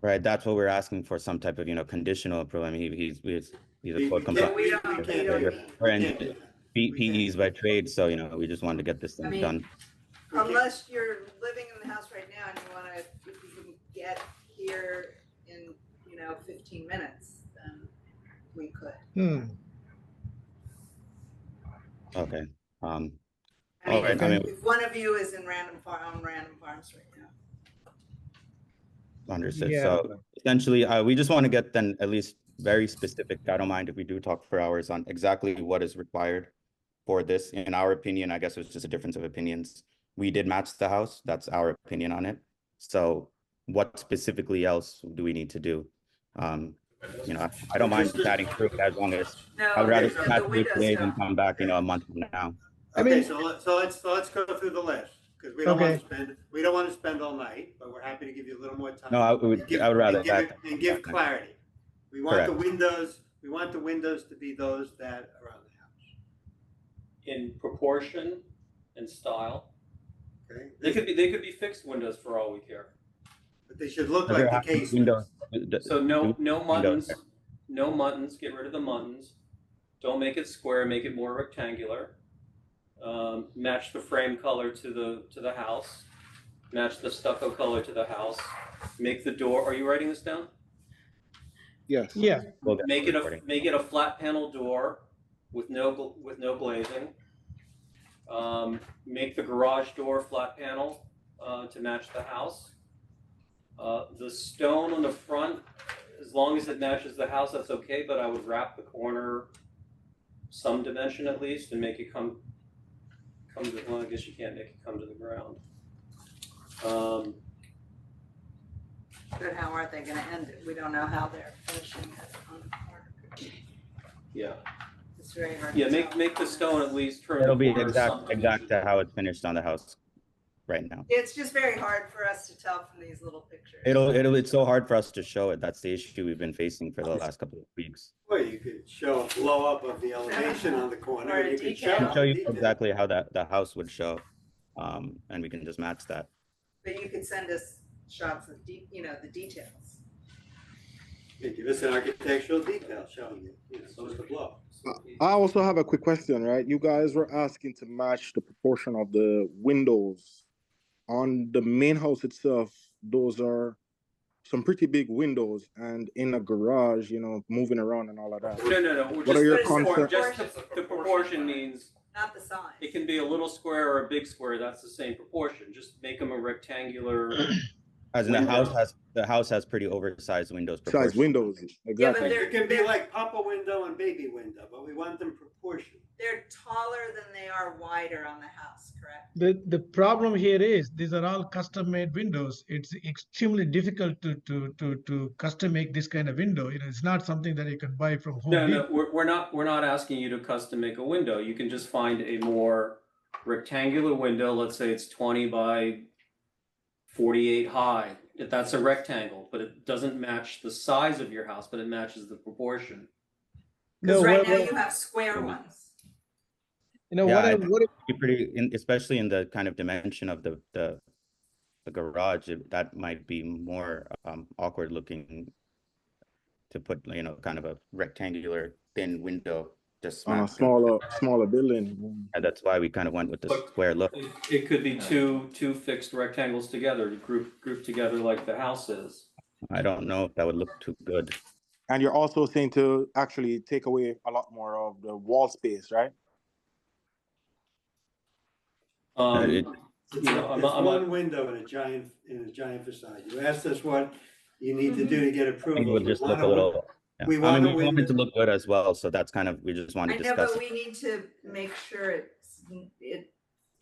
Right, that's what we're asking for, some type of, conditional approval. I mean, he's a
We
code
can't-
compliant.
we don't
can't
meet.
do
We're-
that.
we're
We
in
can't do that.
PEs by trade, so, we just wanted to get this
I
thing
mean,
done.
Unless you're living in the house right now and you wanna, if you can get here in, 15 minutes, then we could.
Hmm.
Okay,
I mean,
Alright,
if,
I mean-
if one of you is in Random Farms right now.
Understood.
Yeah.
So essentially, we just want to get then at least very specific. I don't mind if we do talk for hours on exactly what is required for this. In our opinion, I guess it was just a difference of opinions. We did match the house. That's our opinion on it. So what specifically else do we need to do? You know, I don't mind chatting through it as long as
No,
I'd rather
the
chat through
windows
today than
don't.
come back, a month from now.
I
Okay,
mean-
so let's go through the list, because we don't want to
Okay.
we don't want to spend all night, but we're happy to give you a little more time.
No, I would rather that.
And give clarity. We want the windows to be those that are on the house,
In proportion and style.
okay?
They could be fixed windows for all we care.
But they should look
Does there
like
have
the
to be
case.
windows?
So no muttons,
Windows.
no muttons, get rid of the muttons. Don't make it square, make it more rectangular. Match the frame color to the house. Match the stucco color to the house. Make the door, are you writing this down?
Yes.
Yeah,
Make it a flat panel door with no glazing. Make the garage door flat panel to match the house. The stone on the front, as long as it matches the house, that's okay, but I would wrap the corner some dimension at least and make it come to, well, I guess you can't make it come to the ground.
But how are they gonna end it? We don't know how they're finishing it on the corner.
Yeah,
It's very hard
yeah,
to tell.
make the stone at least turn the
It'll be
corner some
exact
dimension.
to how it's finished on the house right now.
It's just very hard for us to tell from these little pictures.
It's so hard for us to show it. That's the issue we've been facing for the last couple of weeks.
Well, you could show a blow up of the elevation on the corner,
Or a
you could
detail.
I can show you
detail.
exactly how the house would show, and we can just match that.
But you could send us shots of the details.
Give us an architectural detail showing it, just a blow.
I also have a quick question, right? You guys were asking to match the proportion of the windows on the main house itself. Those are some pretty big windows, and in a garage, moving around and all of that.
No,
What are your
concerns?
just the proportion means
Not the size.
it can be a little square or a big square, that's the same proportion, just make them a rectangular.
As in
Window.
the house has pretty oversized windows.
Size
proportionally.
windows, exactly.
they're-
It can be like papa window and baby window, but we want them proportioned.
They're taller than they are wider on the house, correct?
the problem here is these are all custom made windows. It's extremely difficult to custom make this kind of window. It's not something that you can buy from Home
No,
Depot.
we're not asking you to custom make a window, you can just find a more rectangular window, let's say it's 20 by 48 high. That's a rectangle, but it doesn't match the size of your house, but it matches the proportion.
Because
No,
right
what-
now
what-
you have square ones.
You know,
Yeah,
what I,
I-
what,
Be pretty, especially in the kind of dimension of the garage, that might be more awkward looking to put, kind of a rectangular thin window just
On a
smack.
smaller building.
And that's why we kind of went with the
But-
square look.
It could be two fixed rectangles together, grouped together like the house is.
I don't know if that would look too good.
And you're also saying to actually take away a lot more of the wall space, right?
It-
It's
You know, I'm
it's
not-
one window in a giant facade. You asked us what you need to do to get
I think
approval.
it would just
We
look
want
a little. Yeah.
we
I
want
mean,
a
we want it to
window.
look good as well, so that's kind of, we just want
I
to
know,
discuss.
but we need to make sure it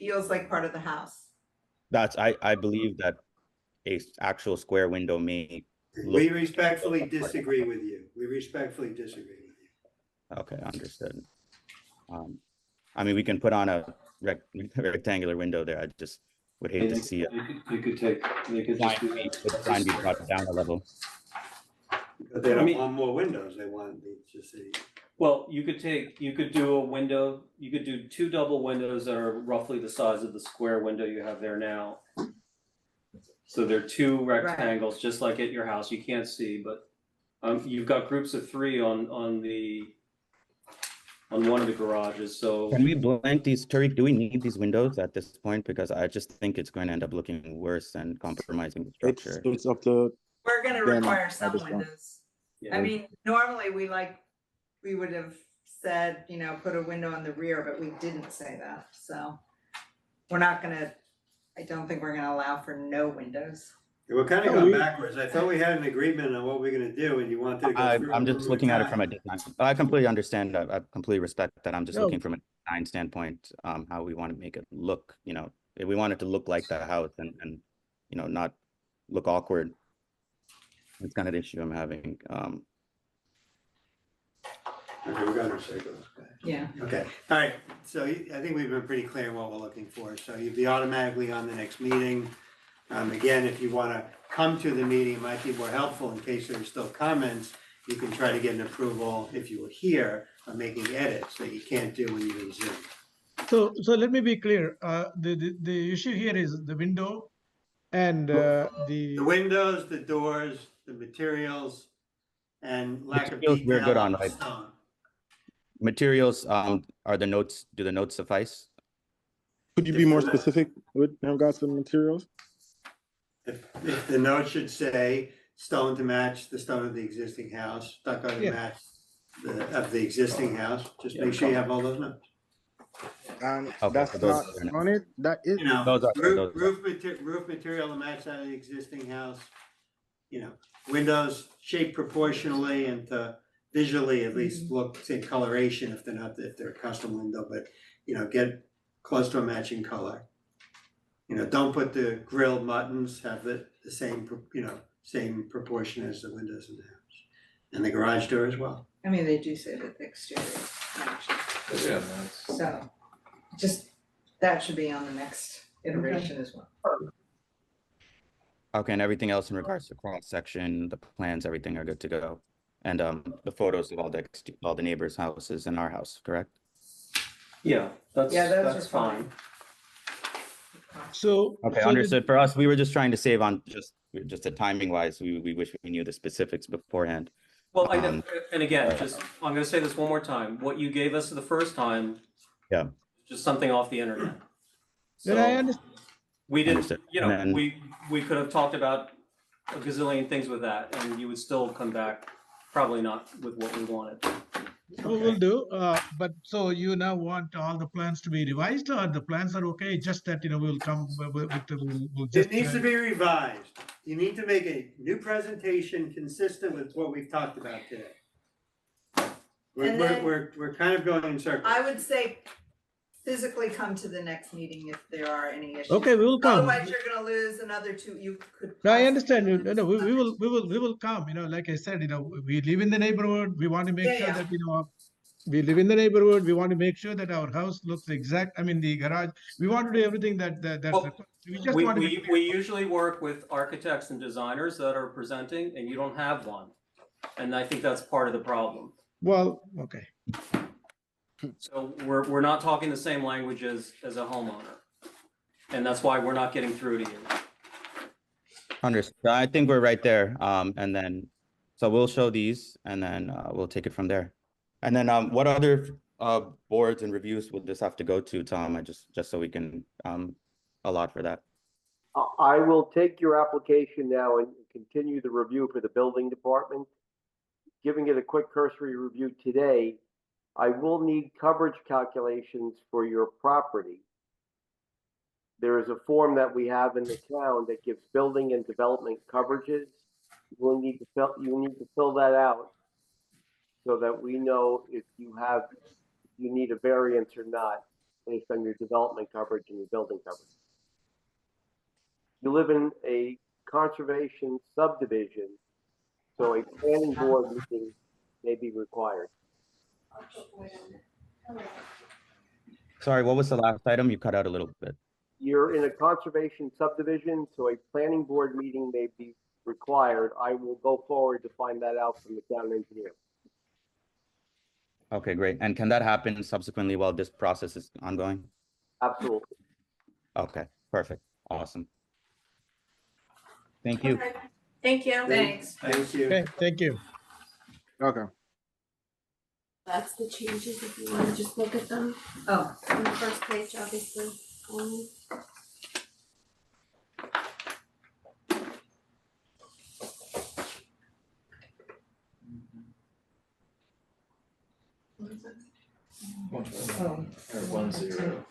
feels like part of the house.
I believe that a actual square window may
We
look.
respectfully disagree with you. We respectfully disagree with you.
Okay, understood. I mean, we can put on a rectangular window there. I just would hate to see it.
You could just do.
Try and be brought down a level.
But they
I
don't
mean-
want more windows. They want to see.
Well, you could do a window, you could do two double windows that are roughly the size of the square window you have there now. So they're two rectangles, just like at your house, you can't see, but you've got groups of three on one of the garages, so.
Can we blank these, Tariq, do we need these windows at this point? Because I just think it's going to end up looking worse and compromising the structure.
It's up to
We're gonna
Then
require
at
some
this point.
windows.
Yeah.
I mean, normally we would have said, put a window in the rear, but we didn't say that, so. we're not gonna, I don't think we're gonna allow for no windows.
We're kind of
No,
going
we-
backwards. I thought we had an agreement on what we're gonna do and you wanted to go through.
I'm
it
just
one more
looking at it from a
time.
design. I completely understand. I completely respect that. I'm just
No.
looking from a design standpoint, how we want to make it look, if we want it to look like the house and, not look awkward. That's kind of the issue I'm having.
Okay, we got our circles.
Yeah.
Okay, all right, so I think we've been pretty clear what we're looking for, so you'd be automatically on the next meeting. Again, if you wanna come to the meeting, it might be more helpful in case there's still comments, you can try to get an approval if you were here of making edits that you can't do when you're in Zoom.
So let me be clear, the issue here is the window and
The
the,
windows, the doors, the materials, and lack of
Materials we're
detail
good
on
on,
the
right?
stone.
Materials, do the notes suffice?
Could you be more specific with in regards to the materials?
If the note should say stone to match the stone of the existing house, stucco to
Yeah.
match the existing house, just make sure you have all those notes.
And
Okay,
that's
so those
not
are-
on it, that is,
You know,
Those are-
roof,
those-
roof material to match that of the existing house. Windows shaped proportionally and to visually at least look same coloration if they're a custom window, but get close to a matching color. Don't put the grilled muttons, have the same, same proportion as the windows in the house. And the garage door as well.
I mean, they do say that the exterior matches,
Yeah, that's.
so just, that should be on the next iteration as well.
Okay, and everything else in regards to cross-section, the plans, everything are good to go. And the photos of all the neighbors' houses and our house, correct?
Yeah,
Yeah, those
that's
are fine.
fine.
so.
Okay,
so the-
understood. For us, we were just trying to save on just the timing wise. We wish we knew the specifics beforehand.
Well,
Um,
and again, I'm gonna say this one more time, what you gave us the first time.
Yeah.
Just something off the internet.
Then I
So,
understand.
we didn't,
Understood. And then-
we could have talked about a gazillion things with that, and you would still come back, probably not with what we wanted.
We will do, but so you now want all the plans to be revised or the plans are okay, just that, we'll come we'll just.
It needs to be revised. You need to make a new presentation consistent with what we've talked about today.
And then-
We're kind of going in circles.
I would say physically come to the next meeting if there are any issues.
Okay, we will come.
Otherwise, you're gonna lose another two, you could.
No, I understand.
possibly
No, we
lose
will come, like I said, we live in the neighborhood, we want to make
Yeah,
sure
yeah.
that, we live in the neighborhood, we want to make sure that our house looks exact, the garage, we want to do everything that's
Well,
required. We just
We,
want to
we,
be.
we usually work with architects and designers that are presenting, and you don't have one. And I think that's part of the problem.
Well, okay.
So we're not talking the same language as a homeowner. And that's why we're not getting through to you.
Understood. I think we're right there. And then, so we'll show these and then we'll take it from there. And then what other boards and reviews will this have to go to, Tom? Just so we can allot for that.
I will take your application now and continue the review for the building department. Giving it a quick cursory review today, I will need coverage calculations for your property. There is a form that we have in the town that gives building and development coverages. You need to fill that out so that we know if you need a variance or not based on your development coverage and your building coverage. You live in a conservation subdivision, so a planning board meeting may be required.
Sorry, what was the last item? You cut out a little bit.
You're in a conservation subdivision, so a planning board meeting may be required. I will go forward to find that out from the town engineer.
Okay, great. And can that happen subsequently while this process is ongoing?
Absolutely.
Okay, perfect. Awesome. Thank you.
Thank you.
Thanks.
Thank you.
Okay, thank you.
okay.
That's the changes if you wanna just look at them
Oh,
on the first page, obviously.
oh.
Or 1-0.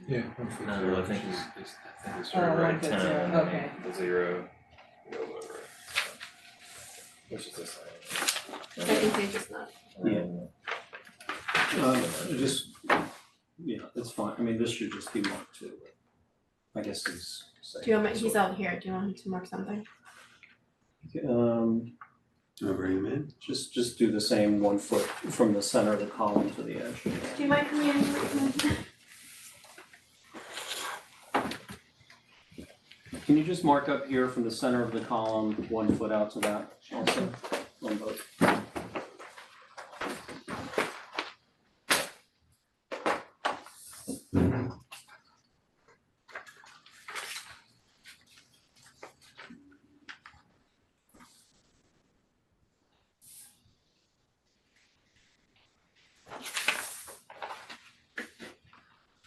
Yeah.
No, I think it's
Oh,
right,
150,
10,
okay.
the 0, go over it. Which is this side.
Second page is not.
Just, yeah, it's fine, I mean, this should just be marked too, but I guess he's saying.
Do you want me, he's out here, do you want him to mark something?
Bring him in.
Just do the same 1 foot from the center of the column to the edge.
Do you mind coming in?
Can you just mark up here from the center of the column, 1 foot out to that also, on both?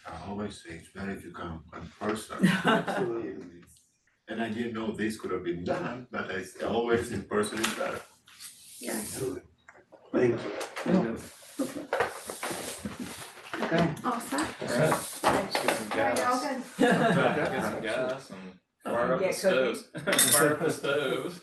I always say it's better if you come in person.
Absolutely.
And I didn't know this could have been done, but I always in person is better.
Yeah.
Absolutely. Thank you.
Okay.
All set?
Alright. Let's get some
Alright,
gas.
all good.
Get some gas and fire up
Get
the stoves. Fire up the stoves.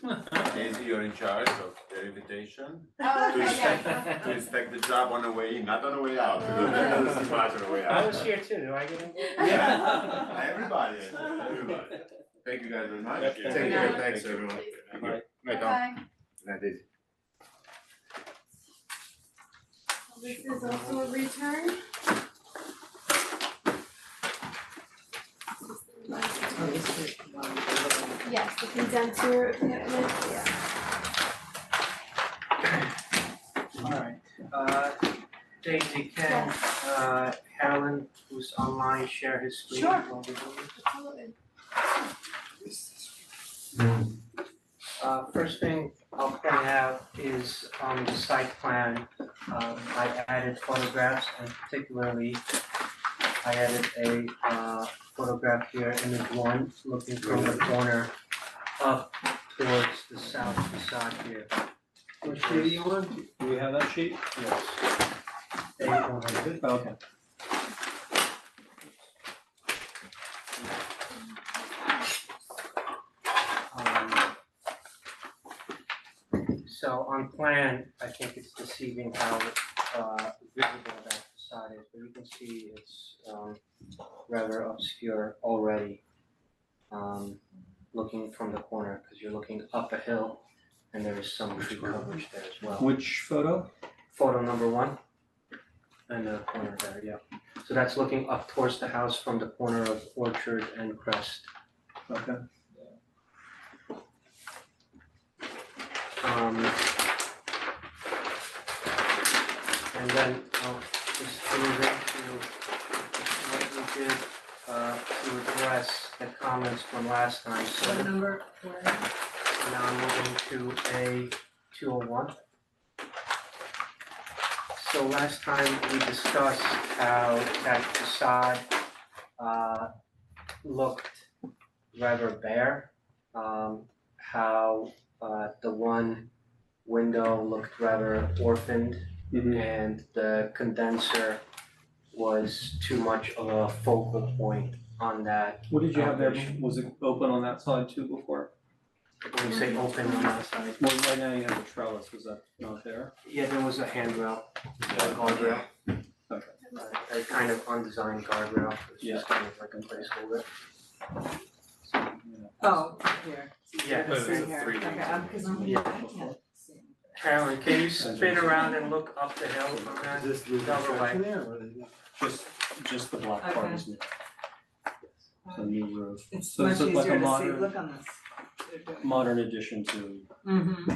Daisy, you're in charge of the invitation.
Oh,
To
okay,
inspect,
yeah.
to inspect the job on the way in, not on the way out, because that doesn't see much on the way out.
I was here too, do I get in?
Yeah, everybody, everybody. Thank you guys very much.
Yep,
Take
thank
care,
you.
thanks everyone.
Thank you.
Night, Tom.
Bye.
Night, Daisy.
This is also a return. Yes, the condenser equipment, yeah.
Alright, Daisy, can Helen, who's online, share his screen
Sure.
while we're doing
Absolutely.
this? First thing I'll point out is on the site plan, I added photographs, and particularly I added a photograph here, image 1, looking from the corner up towards the south facade here.
What sheet are you on? Do we have that sheet?
Yes. A100.
Okay.
So on plan, I think it's deceiving how visible that facade is, but you can see it's rather obscure already. Looking from the corner, because you're looking up a hill and there is some tree coverage there as well.
Which photo?
Photo number 1 and the corner there, yeah. So that's looking up towards the house from the corner of Orchard and Crest.
Okay.
And then I'll just move into what we did to address the comments from last time. So
What number?
now I'm moving to A201. So last time we discussed how that facade looked rather bare. How the one window looked rather orphaned, and the condenser was too much of a focal point on that.
What did you have there? Was it open on that side too before?
When you say open on that side,
Well, right now you have the trellis, was that not there?
yeah, there was a handrail, a guardrail.
Okay.
A kind of undesigned guardrail, it's
Yeah.
just kind of like a placeholder.
Oh, here.
Yeah.
This
There's a
right here.
3D.
Okay, because I'm,
Yeah.
I can't see.
Carolyn, can you spin around and look up the hill from that?
Is this new
The other way.
construction there, or is it?
Just the black part
Okay.
is new. So new roof.
It's
So
much
it's like a
easier to see,
modern-
look on this. They're doing-
Modern addition to
Mhm.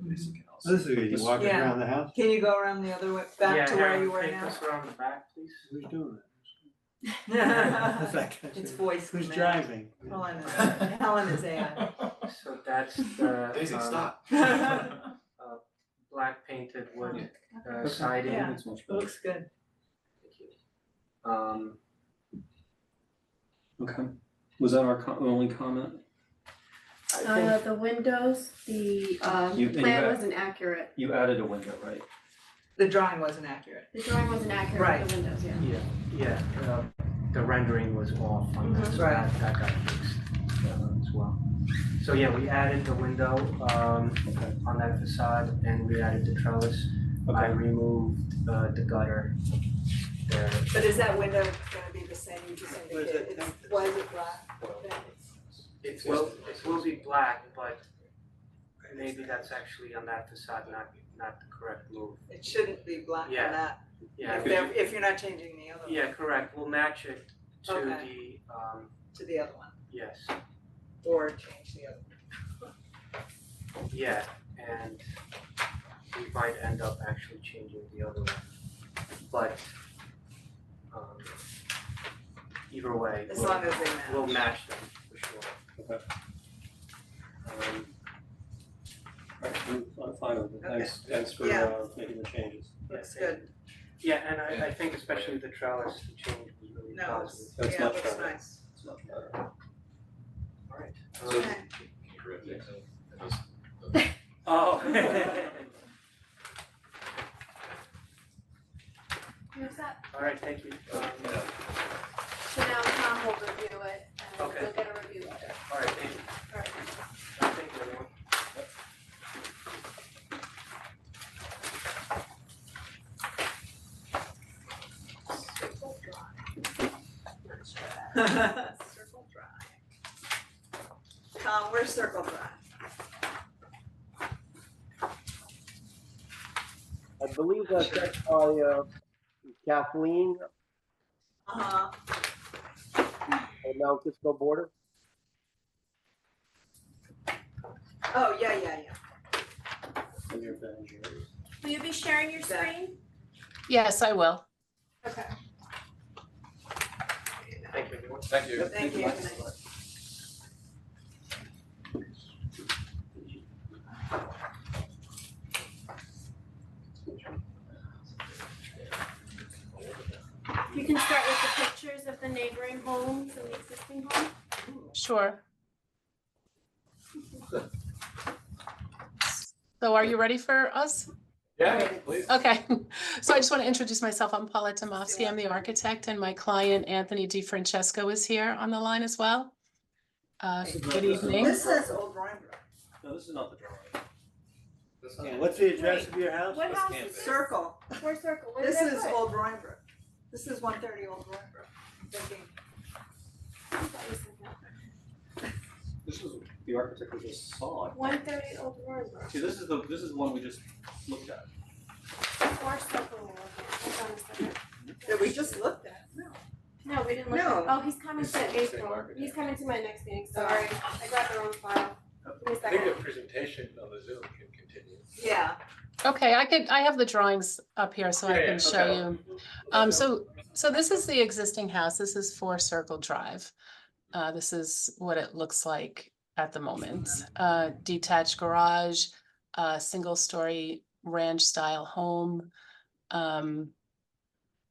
basic house.
So this is good, you walking
Yeah.
around the house?
Can you go around the other way, back to where you were
Yeah,
now?
Harry, take us around the back, please.
Who's doing it?
It's voice
Who's
command.
driving?
Helen is AI.
So that's the
Daisy, stop.
black painted wood
Okay.
siding.
Yeah.
That's much better.
Looks good.
Okay. Was that our only comment?
I think
The windows, the
You- and you
plan
had-
wasn't accurate.
You added a window, right?
The drawing wasn't accurate.
The drawing wasn't accurate
Right.
with the windows, yeah.
yeah, the rendering was off on that, so
Right.
that got fixed as well. So yeah, we added the window on that facade, and we added the trellis. I removed the gutter there.
But is that window gonna be the same you just indicated? Was it black?
It will be black, but maybe that's actually on that facade, not the correct move.
It shouldn't be black on
Yeah.
that,
Yeah,
if you're not changing the other one.
yeah, correct. We'll match it to
Okay. To the other one,
yes,
or change the other one.
yeah, and we might end up actually changing the other one. But either way,
As long as they match.
we'll match them for sure.
Okay. Alright, I'm fine with it,
Okay.
thanks for
Yeah.
making the changes.
Looks good.
Yeah, and I think especially the trellis, the change was really
No,
positive.
That's
yeah,
much
it looks
better.
nice.
It's much better.
Alright.
Okay.
Oh.
Here's that.
Alright, thank you.
So now Tom will review it and
Okay.
we'll get a review letter.
Alright, thank you.
Alright.
Thank you, everyone.
Circle Drive. Tom, where's Circle Drive?
I believe that's by Kathleen
Uh-huh.
on Mount Kisco border.
Oh, yeah.
And your Avenger.
Will you be sharing your screen?
Yes, I will.
Okay.
Thank you, everyone.
Thank you.
Thank you. Good night.
You can start with the pictures of the neighboring homes and the existing home.
Sure. So are you ready for us?
Yeah, please.
Okay, so I just want to introduce myself. I'm Paula Tomovsky. I'm the architect, and my client Anthony DiFrancesco is here on the line as well. Good evening.
This says Old Rhinebrook.
No, this is not the drawing.
Yeah,
What's the address of your house?
What house
can't
is this?
Circle.
Where's Circle? Where did
This
I
is
put?
Old Rhinebrook. This is 130 Old Rhinebrook. I'm thinking,
This was the architect we just saw.
130 Old Warrenbrook.
See, this is the one we just looked at.
Or Circle. Hold on a second.
that we just looked at. No.
No, we didn't look
No.
at, oh, he's coming
It's
to
the same
April.
architect.
He's coming to my next meeting, sorry. I grabbed the wrong file. Give me a
I think
second.
the presentation on the Zoom can continue.
Yeah.
Okay, I have the drawings up here so I
Yeah,
can show
okay.
you. So this is the existing house. This is 4 Circle Drive. This is what it looks like at the moment. Detached garage, single-story ranch-style home.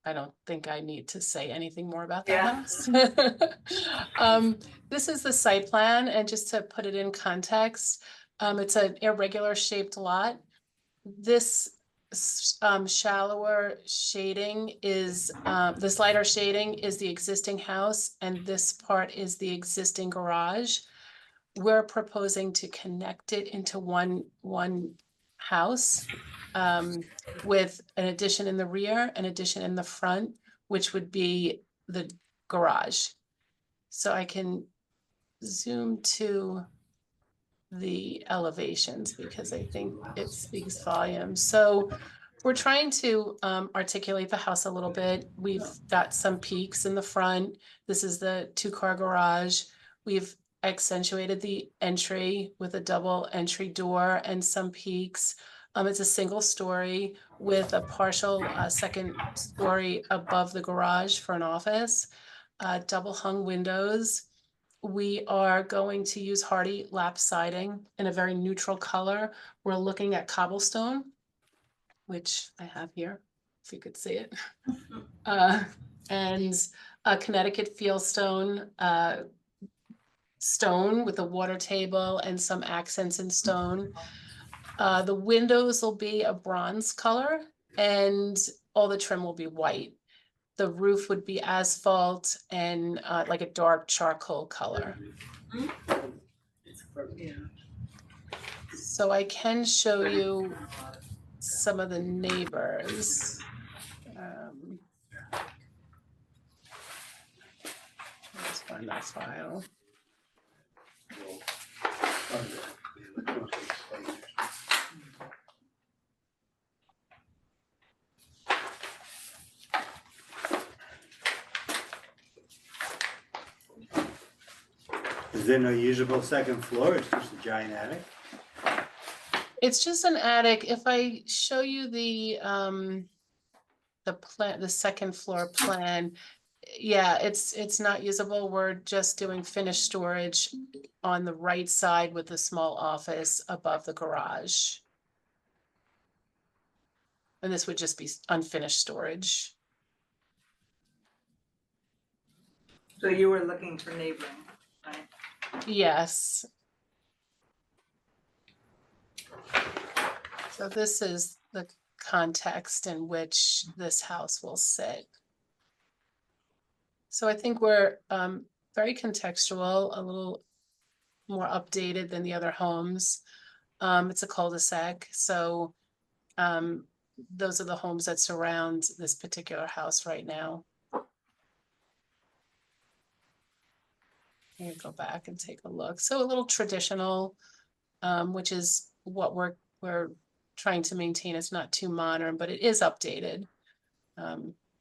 I don't think I need to say anything more about that house. This is the site plan, and just to put it in context, it's an irregular shaped lot. This shallower shading is, this lighter shading is the existing house, and this part is the existing garage. We're proposing to connect it into one house, with an addition in the rear, an addition in the front, which would be the garage. So I can zoom to the elevations because I think it speaks volumes. So we're trying to articulate the house a little bit. We've got some peaks in the front. This is the 2-car garage. We've accentuated the entry with a double entry door and some peaks. It's a single story with a partial second story above the garage for an office, double hung windows. We are going to use hardy lap siding in a very neutral color. We're looking at cobblestone, which I have here, if you could see it. And a Connecticut fieldstone, stone with a water table and some accents in stone. The windows will be a bronze color and all the trim will be white. the roof would be asphalt and like a dark charcoal color. So I can show you some of the neighbors. Let's find that file.
Is there no usable second floor? It's just a giant attic?
It's just an attic. If I show you the plan, the second floor plan, yeah, it's not usable. We're just doing finished storage on the right side with a small office above the garage. And this would just be unfinished storage.
So you were looking for neighboring, right?
Yes. So this is the context in which this house will sit. So I think we're very contextual, a little more updated than the other homes. It's a cul-de-sac, so those are the homes that surround this particular house right now. You go back and take a look. So a little traditional, which is what we're trying to maintain. It's not too modern, but it is updated.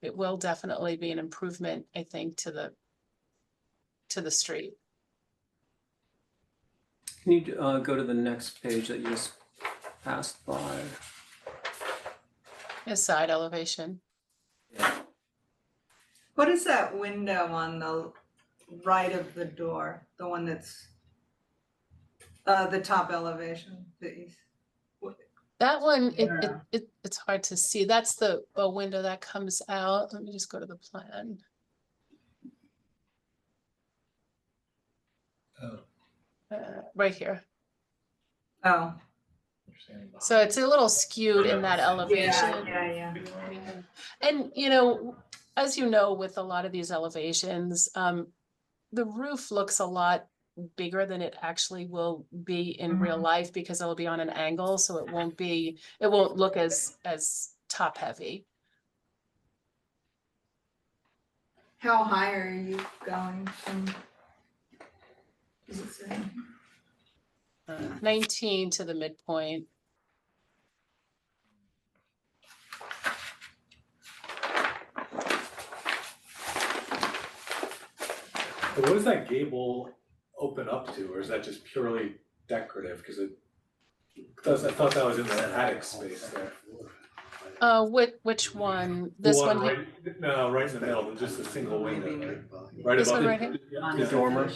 It will definitely be an improvement, I think, to the street.
Can you go to the next page that you just passed by?
A side elevation.
What is that window on the right of the door? The one that's the top elevation, the east?
That one, it's hard to see. That's the window that comes out. Let me just go to the plan. Right here.
Oh.
So it's a little skewed in that elevation.
Yeah.
And, you know, as you know, with a lot of these elevations, the roof looks a lot bigger than it actually will be in real life because it'll be on an angle, so it won't look as top heavy.
How high are you going from? Does it say?
19 to the midpoint.
What does that gable open up to, or is that just purely decorative? Because I thought that was in the attic space there.
Which one? This
The
one?
right, no, right in the middle, just a single window, right
This
above
one right here?
The dormer.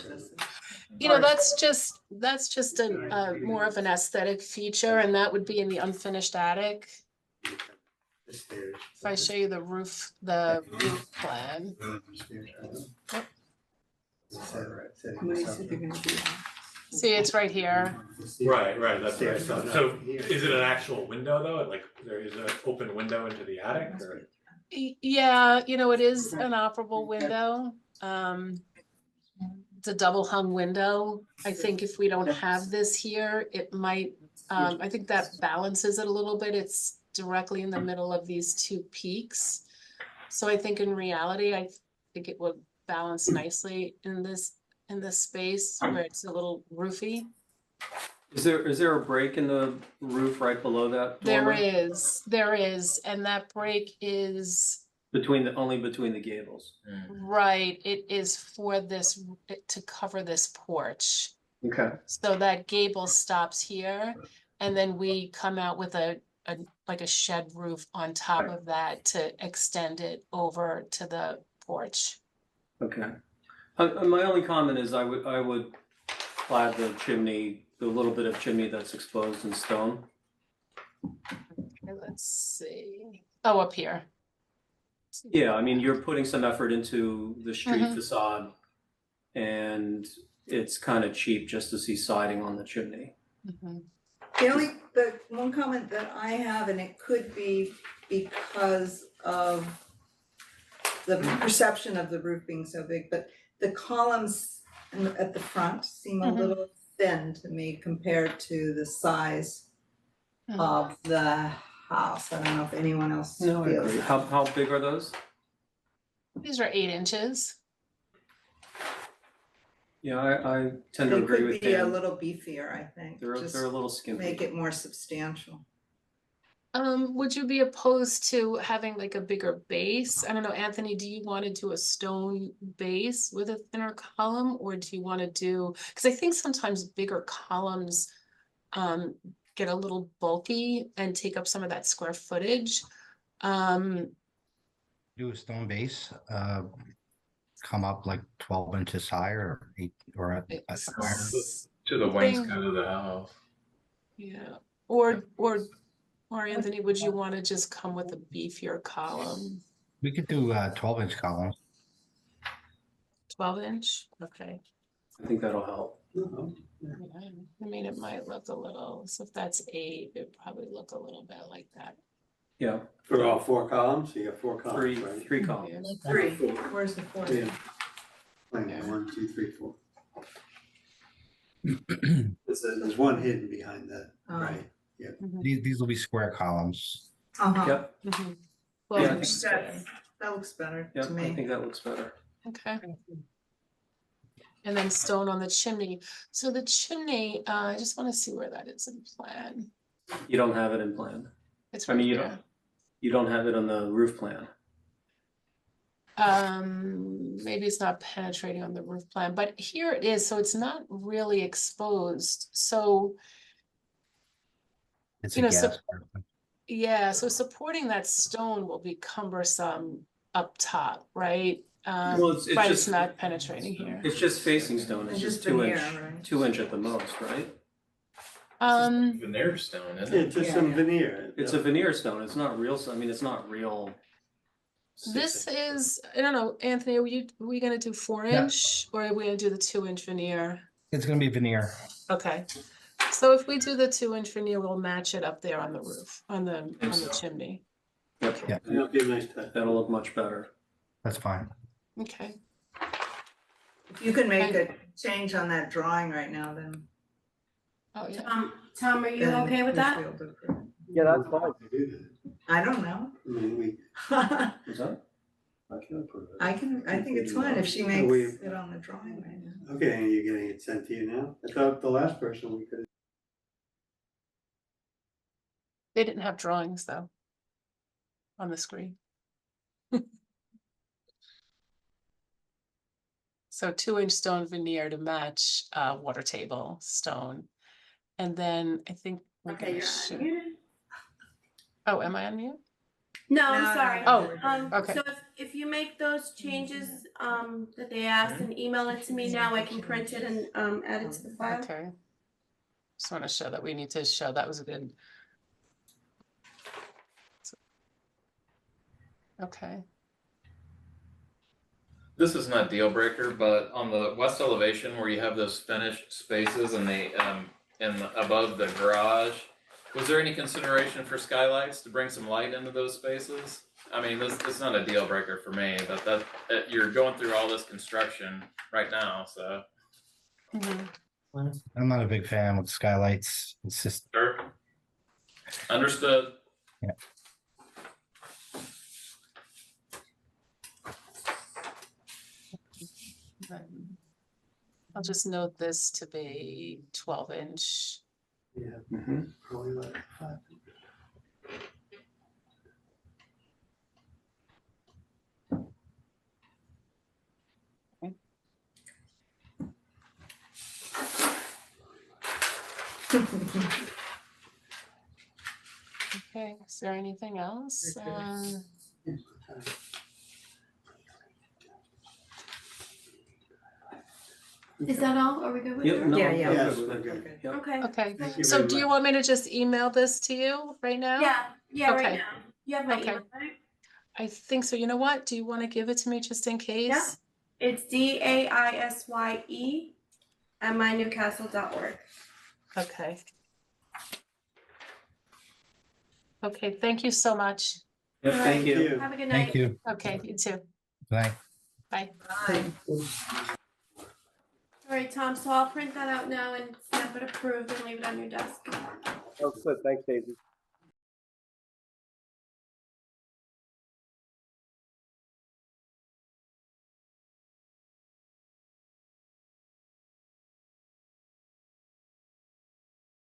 You know, that's just a more of an aesthetic feature, and that would be in the unfinished attic. If I show you the roof plan. See, it's right here.
Right, that's what I thought. So is it an actual window though? Like there is an open window into the attic or?
Yeah, you know, it is an operable window. It's a double hung window. I think if we don't have this here, it might, I think that balances it a little bit. It's directly in the middle of these two peaks. So I think in reality, I think it would balance nicely in this space where it's a little roofy.
Is there a break in the roof right below that dormer?
There is, and that break is
only between the gables.
right. It is for this to cover this porch.
Okay.
So that gable stops here, and then we come out with a shed roof on top of that to extend it over to the porch.
Okay. My only comment is I would clad the chimney, the little bit of chimney that's exposed in stone.
Okay, let's see. Oh, up here.
Yeah, I mean, you're putting some effort into the street facade, and it's kind of cheap just to see siding on the chimney.
The one comment that I have, and it could be because of the perception of the roof being so big, but the columns at the front seem a
Mhm.
little thin to me compared to the size
Mhm.
of the house. I don't know if anyone else feels.
No, I agree. How big are those?
These are 8 inches.
Yeah, I tend to
They
agree
could
with
be a
Dan.
little beefier, I think,
They're
just
a little skimpy.
make it more substantial.
Would you be opposed to having like a bigger base? I don't know, Anthony, do you want to do a stone base with a thinner column, or do you want to do, because I think sometimes bigger columns get a little bulky and take up some of that square footage.
Do a stone base, come up like 12 inches higher or 8 or higher.
To the wainscot of the house.
Yeah, or Anthony, would you want to just come with a beefier column?
We could do 12-inch columns.
12-inch, okay.
I think that'll help.
Yeah, I mean, it might look a little, so if that's 8, it'd probably look a little bit like that.
Yeah.
For all 4 columns, you got 4 columns,
Three,
right?
3 columns.
Three, where's the fourth?
Yeah. Like 1, 2, 3, 4. There's one hidden behind that,
Oh.
right?
These will be square columns.
Uh-huh.
Yep.
Mhm.
Well,
Yeah, I
I
think
think that looks better
Yeah,
to
I
me.
think that looks better.
Okay. And then stone on the chimney. So the chimney, I just want to see where that is in plan.
You don't have it in plan.
It's
I mean,
right
you don't have it on the roof plan.
Maybe it's not penetrating on the roof plan, but here it is, so it's not really exposed, so.
It's
You
a
know, so-
gas.
Yeah, so supporting that stone will be cumbersome up top, right?
Well, it's
But
just-
it's not penetrating here.
It's just facing stone. It's
It's
just
just
2
veneer,
inch,
right?
2 inch at the most, right?
Veneer stone, isn't
Yeah,
it?
just some veneer.
It's a veneer stone. It's not real. I mean, it's not real.
This is, I don't know, Anthony, are we gonna do 4-inch or are we gonna do the 2-inch veneer?
It's gonna be veneer.
Okay, so if we do the 2-inch veneer, we'll match it up there on the roof, on the
so.
chimney.
Yep.
Yeah.
That'll be a nice touch.
That'll look much better.
That's fine.
Okay,
If you can make a change on that drawing right now, then.
oh, yeah.
Tom, are you
then
okay with
we
that?
should be able to approve it.
Yeah, that's fine.
To do that.
I don't know.
I mean, we,
Is that?
I can approve it.
I think it's fine if she
Yeah,
makes
we-
it on the drawing right now.
Okay, and you're getting it sent to you now? I thought the last person we could.
They didn't have drawings though. On the screen. So 2-inch stone veneer to match water table stone. And then I think we're
Okay,
gonna
you're
show.
unmuted.
Oh, am I on mute?
No,
No,
I'm sorry.
Oh, okay.
So if you make those changes, that they asked and email it to me now, I can print it and, add it to the file.
Okay. Just wanna show that we need to show that was a good. Okay,
This is not deal breaker, but on the west elevation where you have those finished spaces and above the garage, was there any consideration for skylights to bring some light into those spaces? I mean, this is not a deal breaker for me, but you're going through all this construction right now, so.
I'm not a big fan with skylights. It's just
Sure. Understood.
Yeah.
I'll just note this to be 12-inch.
Yeah,
Mm-hmm.
probably like 5.
Okay, is there anything else?
Is that all? Are we good with
Yep,
that?
no,
Yeah,
I'm
yeah.
good
Yes,
with
we're
it.
good.
Yep.
Okay.
Okay,
Thank you
so
very
do you
much.
want me to just email this to you right now?
Yeah, right
Okay.
now. You have my
Okay.
email, right?
I think so. You know what? Do you want to give it to me just in case?
Yeah. It's DAISYE@mynewcastle.org.
Okay. Okay, thank you so much.
Yep, thank you.
Have a good night.
thank you.
Okay, you too.
Bye.
Bye.
Bye.
All right, Tom, so I'll print that out now and stamp it approved and leave it on your desk.
Oh, good, thanks, Daisy.